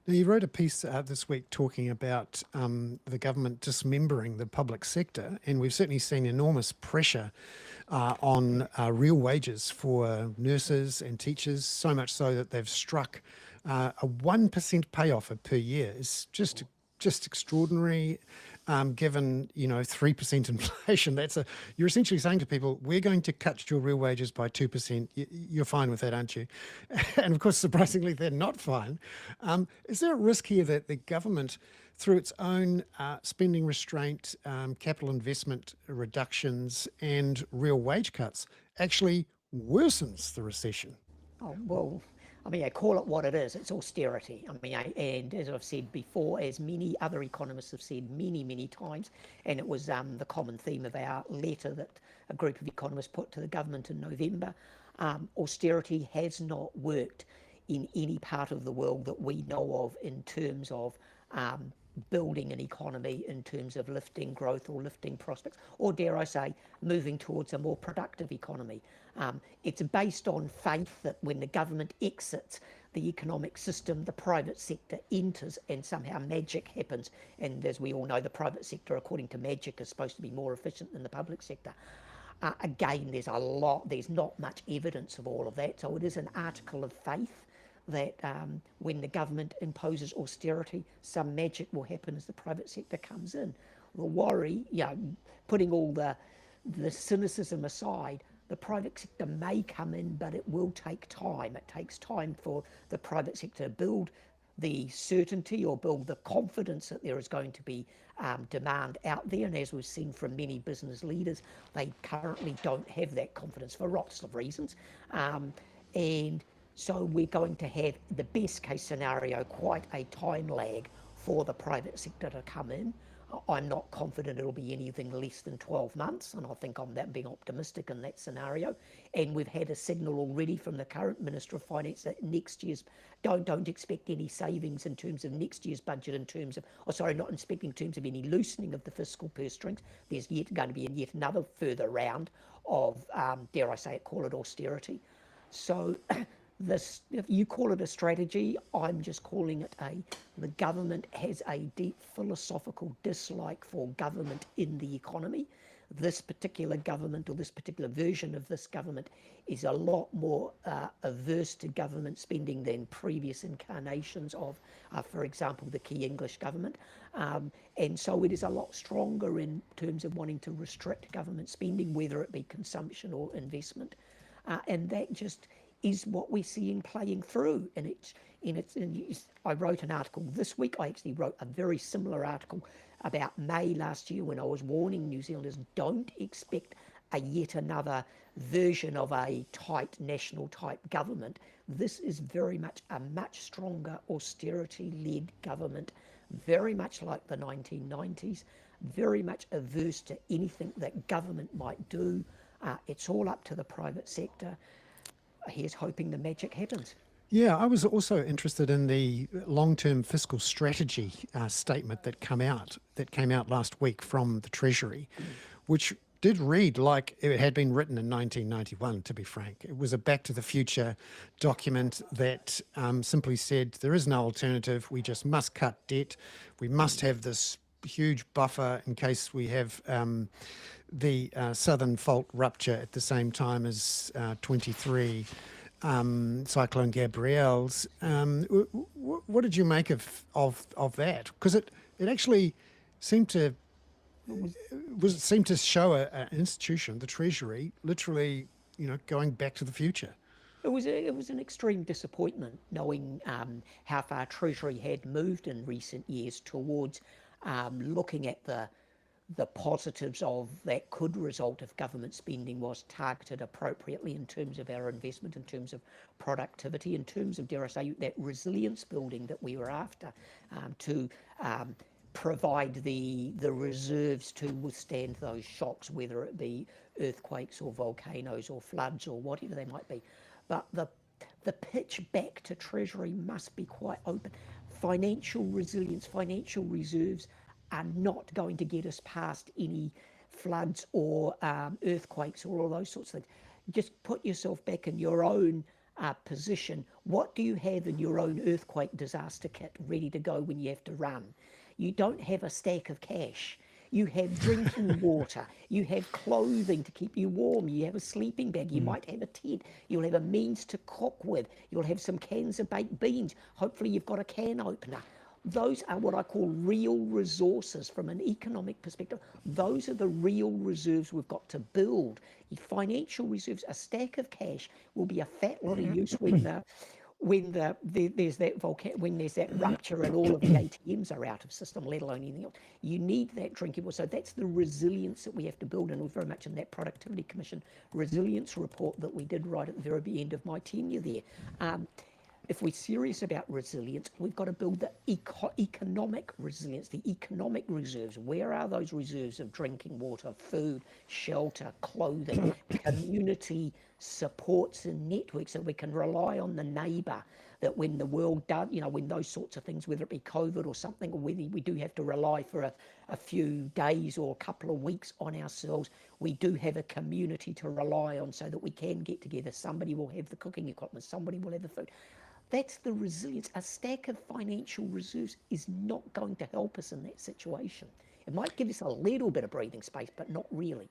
Now, you wrote a piece this week talking about the government dismembering the public sector, and we've certainly seen enormous pressure on real wages for nurses and teachers, so much so that they've struck a 1% payoff per year. It's just extraordinary. Given 3% inflation, you're essentially saying to people, we're going to cut your real wages by 2%. You're fine with that, aren't you? And of course, surprisingly, they're not fine. Is there a risk here that the government, through its own spending restraint, capital investment reductions, and real wage cuts, actually worsens the recession? Oh, well, I mean, I call it what it is. It's austerity. I mean, and as I've said before, as many other economists have said many, many times, and it was the common theme of our letter that a group of economists put to the government in November, austerity has not worked in any part of the world that we know of in terms of building an economy, in terms of lifting growth or lifting prospects, or dare I say, moving towards a more productive economy. It's based on faith that when the government exits the economic system, the private sector enters and somehow magic happens. And as we all know, the private sector, according to magic, is supposed to be more efficient than the public sector. Again, there's not much evidence of all of that. So it is an article of faith that when the government imposes austerity, some magic will happen as the private sector comes in. The worry, putting all the cynicism aside, the private sector may come in, but it will take time. It takes time for the private sector to build the certainty or build the confidence that there is going to be demand out there. And as we've seen from many business leaders, they currently don't have that confidence for lots of reasons. And so we're going to have, the best case scenario, quite a time lag for the private sector to come in. I'm not confident it'll be anything less than 12 months, and I think I'm being optimistic in that scenario. And we've had a signal already from the current Minister of Finance that next year's don't expect any savings in terms of next year's budget in terms of, not expecting in terms of any loosening of the fiscal purse strings. There's going to be yet another further round of, dare I say it, call it austerity. So this, if you call it a strategy, I'm just calling it the government has a deep philosophical dislike for government in the economy. This particular government, or this particular version of this government, is a lot more averse to government spending than previous incarnations of, for example, the key English government. And so it is a lot stronger in terms of wanting to restrict government spending, whether it be consumption or investment. And that just is what we're seeing playing through. And I wrote an article this week. I actually wrote a very similar article about May last year when I was warning New Zealanders, don't expect yet another version of a tight national type government. This is very much a much stronger austerity-led government, very much like the 1990s, very much averse to anything that government might do. It's all up to the private sector. Here's hoping the magic happens. Yeah, I was also interested in the long-term fiscal strategy statement that came out last week from the Treasury, which did read like it had been written in 1991, to be frank. It was a Back to the Future document that simply said there is no alternative. We just must cut debt. We must have this huge buffer in case we have the southern fault rupture at the same time as 23 Cyclone Gabrielle's. What did you make of that? Because it actually seemed to show an institution, the Treasury, literally, going back to the future. It was an extreme disappointment knowing how far Treasury had moved in recent years towards looking at the positives of that could result if government spending was targeted appropriately in terms of our investment, in terms of productivity, in terms of, dare I say, that resilience building that we were after, to provide the reserves to withstand those shocks, whether it be earthquakes or volcanoes or floods or whatever they might be. But the pitch back to Treasury must be quite open. Financial resilience, financial reserves are not going to get us past any floods or earthquakes or all those sorts of things. Just put yourself back in your own position. What do you have in your own earthquake disaster kit ready to go when you have to run? You don't have a stack of cash. You have drinking water. You have clothing to keep you warm. You have a sleeping bag. You might have a tent. You'll have a means to cook with. You'll have some cans of baked beans. Hopefully you've got a can opener. Those are what I call real resources from an economic perspective. Those are the real reserves we've got to build. Financial reserves, a stack of cash will be a fat lot of use when there's that rupture and all of the ATMs are out of system, let alone anything else. You need that drinking water. So that's the resilience that we have to build, and we're very much in that Productivity Commission resilience report that we did right at the very end of my tenure there. If we're serious about resilience, we've got to build the economic resilience, the economic reserves. Where are those reserves of drinking water, food, shelter, clothing, community supports and networks, so we can rely on the neighbour, that when the world does, when those sorts of things, whether it be COVID or something, or whether we do have to rely for a few days or a couple of weeks on ourselves, we do have a community to rely on so that we can get together. Somebody will have the cooking equipment, somebody will have the food. That's the resilience. A stack of financial reserves is not going to help us in that situation. It might give us a little bit of breathing space, but not really.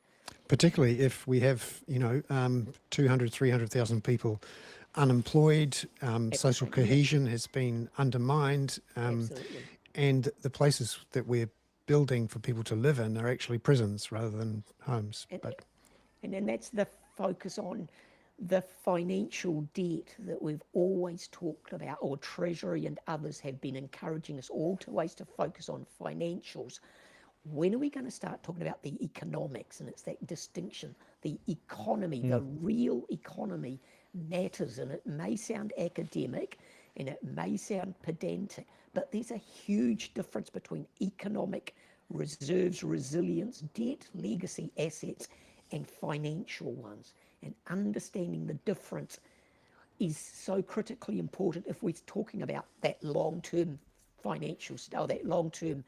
Particularly if we have, 200, 300,000 people unemployed, social cohesion has been undermined, and the places that we're building for people to live in are actually prisons rather than homes. And then that's the focus on the financial debt that we've always talked about, or Treasury and others have been encouraging us all to ways to focus on financials. When are we going to start talking about the economics? And it's that distinction. The economy, the real economy matters, and it may sound academic and it may sound pedantic, but there's a huge difference between economic reserves, resilience, debt, legacy assets, and financial ones. And understanding the difference is so critically important if we're talking about that long-term financial or that long-term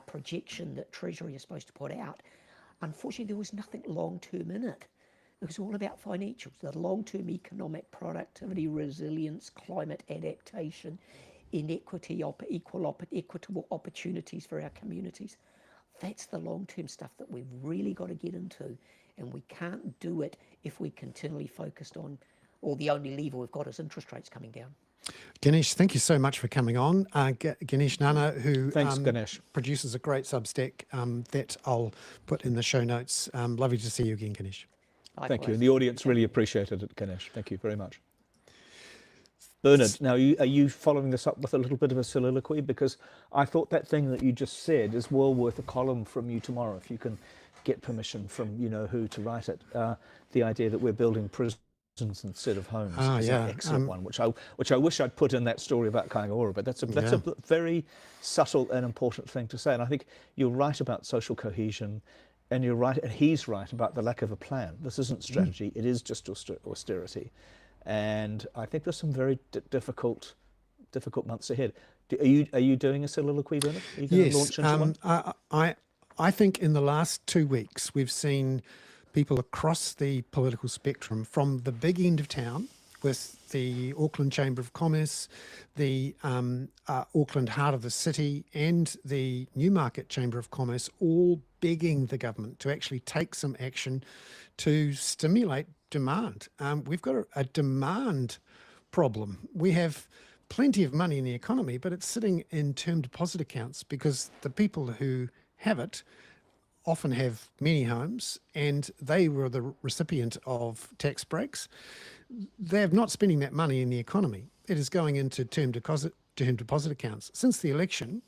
projection that Treasury is supposed to put out. Unfortunately, there was nothing long-term in it. It was all about financials, the long-term economic productivity, resilience, climate adaptation, inequity, equitable opportunities for our communities. That's the long-term stuff that we've really got to get into, and we can't do it if we continually focused on, or the only lever we've got is interest rates coming down. Ganesh, thank you so much for coming on. Ganesh Nana, who Thanks, Ganesh. produces a great Substack that I'll put in the show notes. Lovely to see you again, Ganesh. Thank you. And the audience really appreciated it, Ganesh. Thank you very much. Bernard, now are you following this up with a little bit of a soliloquy? Because I thought that thing that you just said is well worth a column from you tomorrow, if you can get permission from who to write it. The idea that we're building prisons instead of homes is an excellent one, which I wish I'd put in that story about Kaingaora, but that's a very subtle and important thing to say. And I think you're right about social cohesion, and you're right, and he's right about the lack of a plan. This isn't strategy, it is just austerity. And I think there's some very difficult months ahead. Are you doing a soliloquy, Bernard? Are you going to launch into one? I think in the last 2 weeks, we've seen people across the political spectrum, from the big end of town with the Auckland Chamber of Commerce, the Auckland Heart of the City, and the Newmarket Chamber of Commerce, all begging the government to actually take some action to stimulate demand. We've got a demand problem. We have plenty of money in the economy, but it's sitting in term deposit accounts because the people who have it often have many homes, and they were the recipient of tax breaks. They're not spending that money in the economy. It is going into term deposit accounts. Since the election,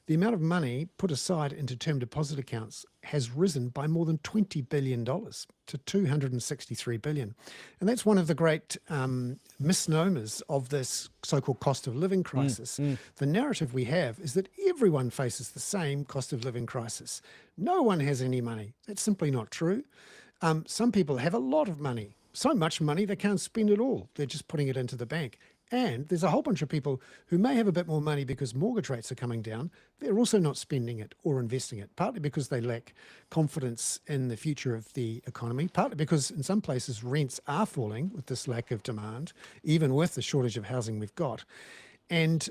the amount of money put aside into term deposit accounts has risen by more than $20 billion to $263 billion. And that's one of the great misnomers of this so-called cost of living crisis. The narrative we have is that everyone faces the same cost of living crisis. No one has any money. That's simply not true. Some people have a lot of money, so much money they can't spend it all. They're just putting it into the bank. And there's a whole bunch of people who may have a bit more money because mortgage rates are coming down. They're also not spending it or investing it, partly because they lack confidence in the future of the economy, partly because in some places rents are falling with this lack of demand, even with the shortage of housing we've got. And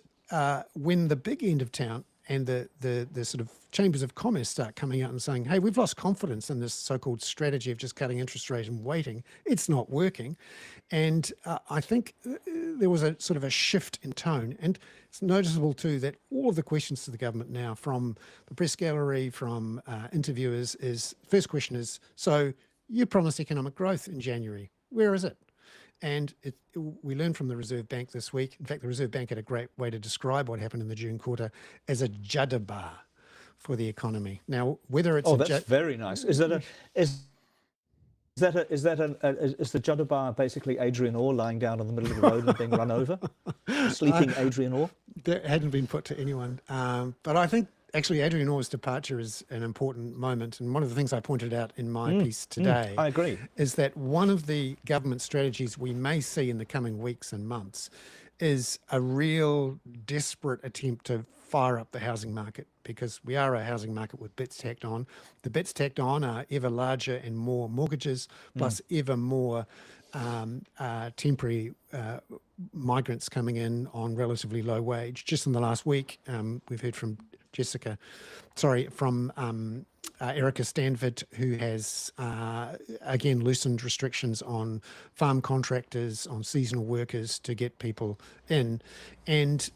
when the big end of town and the sort of chambers of commerce start coming out and saying, hey, we've lost confidence in this so-called strategy of just cutting interest rate and waiting, it's not working. And I think there was a sort of a shift in tone. And it's noticeable too that all of the questions to the government now from the press gallery, from interviewers is, first question is, so you promised economic growth in January, where is it? And we learned from the Reserve Bank this week. In fact, the Reserve Bank had a great way to describe what happened in the June quarter as a judder for the economy. Now, whether it's that's very nice. Is the judder bar basically Adrian Orr lying down in the middle of the road and being run over? Sleeping Adrian Orr? That hadn't been put to anyone. But I think actually Adrian Orr's departure is an important moment. And one of the things I pointed out in my piece today I agree. is that one of the government strategies we may see in the coming weeks and months is a real desperate attempt to fire up the housing market, because we are a housing market with bits tacked on. The bits tacked on are ever larger and more mortgages, plus ever more temporary migrants coming in on relatively low wage. Just in the last week, we've heard from Erica Stanford, who has again loosened restrictions on farm contractors, on seasonal workers to get people in, and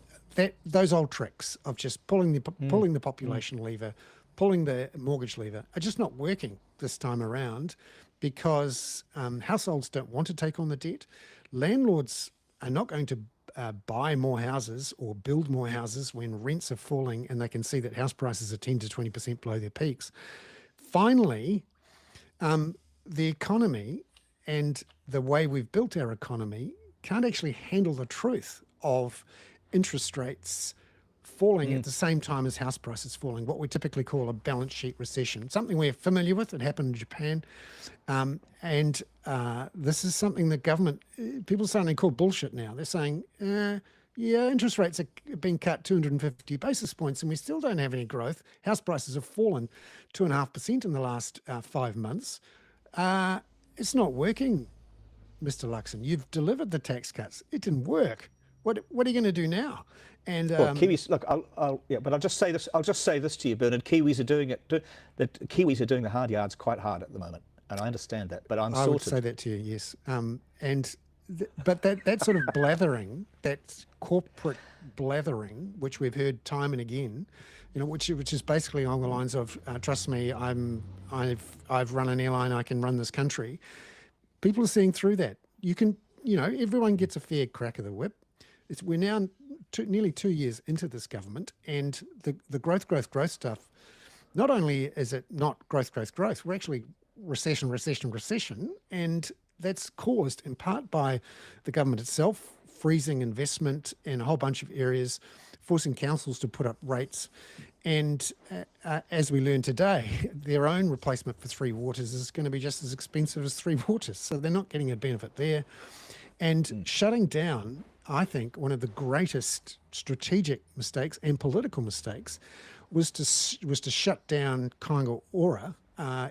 those old tricks of just pulling the population lever, pulling the mortgage lever, are just not working this time around, because households don't want to take on the debt. Landlords are not going to buy more houses or build more houses when rents are falling and they can see that house prices are 10 to 20% below their peaks. Finally, the economy and the way we've built our economy can't actually handle the truth of interest rates falling at the same time as house prices falling, what we typically call a balance sheet recession, something we're familiar with. It happened in Japan. And this is something the government, people are starting to call bullshit now. They're saying, yeah, interest rates are being cut 250 basis points and we still don't have any growth. House prices have fallen 2.5% in the last 5 months. It's not working, Mr. Luxon. You've delivered the tax cuts. It didn't work. What are you going to do now? And well, Kiwis, look, but I'll just say this. I'll just say this to you, Bernard. Kiwis are doing it. The Kiwis are doing the hard yards quite hard at the moment, and I understand that. But I would say that to you, yes. But that sort of blathering, that corporate blathering, which we've heard time and again, which is basically along the lines of, trust me, I've run an airline, I can run this country. People are seeing through that. You can, everyone gets a fair crack of the whip. We're now nearly 2 years into this government, and the growth stuff, not only is it not growth, we're actually recession, and that's caused in part by the government itself freezing investment in a whole bunch of areas, forcing councils to put up rates, and as we learned today, their own replacement for Three Waters is going to be just as expensive as Three Waters, so they're not getting a benefit there. And shutting down, I think, one of the greatest strategic mistakes and political mistakes was to shut down Kāinga Ora,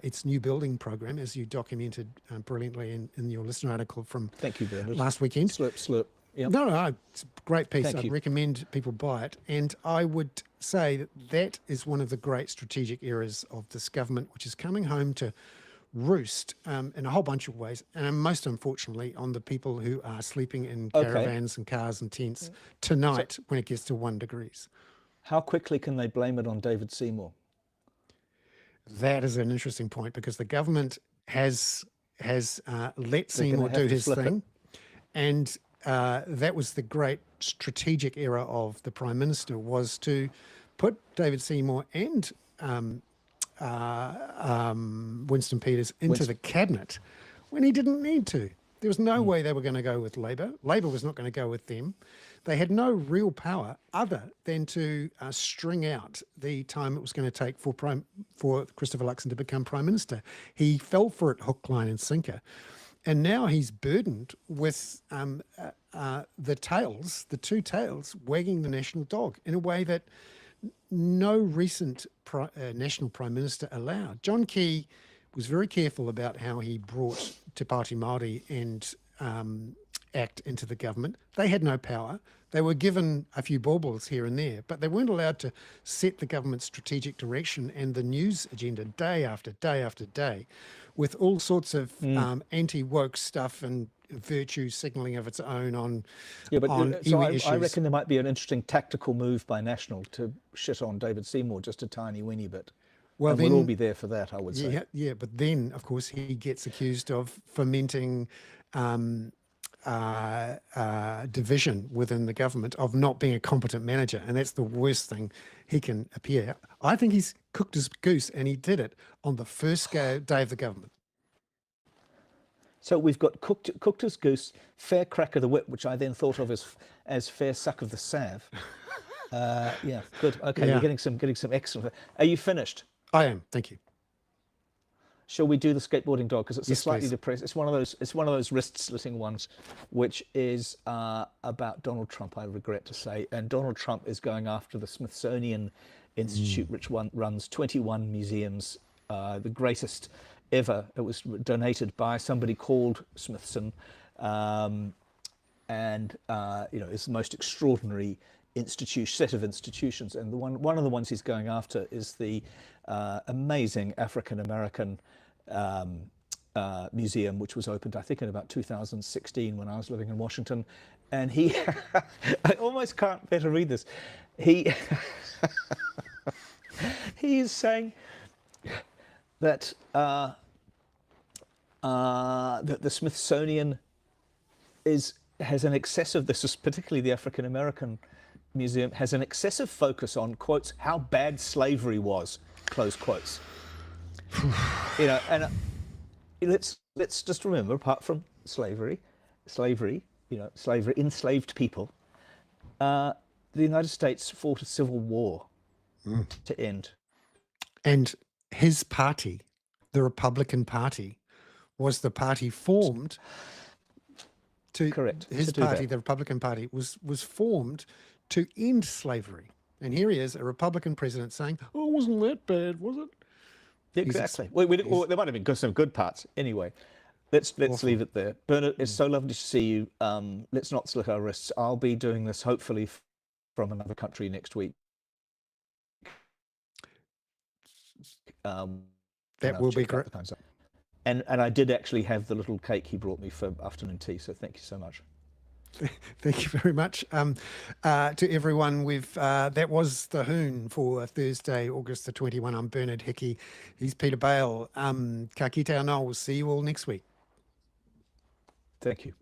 its new building program, as you documented brilliantly in your listener article from Thank you, Bernard. last weekend. Slurp. Yep. No, it's a great piece. Thank I'd you. recommend people buy it. And I would say that is one of the great strategic errors of this government, which is coming home to roost in a whole bunch of ways, and most unfortunately on the people who are sleeping in caravans and cars and tents tonight when it gets to 1 degree. How quickly can they blame it on David Seymour? That is an interesting point, because the government has let Seymour do his thing, and that was the great strategic error of the Prime Minister, was to put David Seymour and Winston Peters into the cabinet when he didn't need to. There was no way they were going to go with Labor. Labor was not going to go with them. They had no real power other than to string out the time it was going to take for Christopher Luxon to become Prime Minister. He fell for it hook, line and sinker. And now he's burdened with the two tails wagging the national dog in a way that no recent national prime minister allowed. John Key was very careful about how he brought Te Pāti Māori and ACT into the government. They had no power. They were given a few baubles here and there, but they weren't allowed to set the government's strategic direction and the news agenda day after day after day, with all sorts of anti-woke stuff and virtue signalling of its own on issues. I reckon there might be an interesting tactical move by National to shit on David Seymour just a tiny weeny bit. Well, and we'll all be there for that, I would say. Yeah, but then, of course, he gets accused of fomenting division within the government, of not being a competent manager, and that's the worst thing he can appear. I think he's cooked his goose, and he did it on the first day of the government. So we've got cooked as goose, fair crack of the whip, which I then thought of as fair suck of the salve. Yeah, good. Okay, we're getting some excellent. Are you finished? I am. Thank you. Shall we do the skateboarding dog? Because it's a slightly please. depressed. It's one of those wrist-slitting ones, which is about Donald Trump. I regret to say, and Donald Trump is going after the Smithsonian Institute, which runs 21 museums, the greatest ever. It was donated by somebody called Smithson, and it's the most extraordinary set of institutions. And one of the ones he's going after is the amazing African American museum, which was opened, I think, in about 2016 when I was living in Washington. And he, I almost can't bear to read this. He is saying that that the Smithsonian has an excessive, this is particularly the African American Museum, has an excessive focus on, quotes, how bad slavery was, close quotes. And let's just remember, apart from slavery, enslaved people, the the United States fought a civil war to end. And his party, the Republican Party, was the party formed to Correct, his to do party, that. the Republican Party, was formed to end slavery. And here he is, a Republican president saying, "Oh, it wasn't that bad, was it?" Exactly. Well, there might have been some good parts. Anyway, let's leave it there. Bernard, it's so lovely to see you. Let's not slit our wrists. I'll be doing this hopefully from another country next week. That will be great. And I did actually have the little cake he brought me for afternoon tea. So thank you so much. Thank you very much. To everyone, that was the Hoon for Thursday, August the 21. I'm Bernard Hickey. He's Peter Bale. Ka kite anō. We'll see you all next week. Thank you.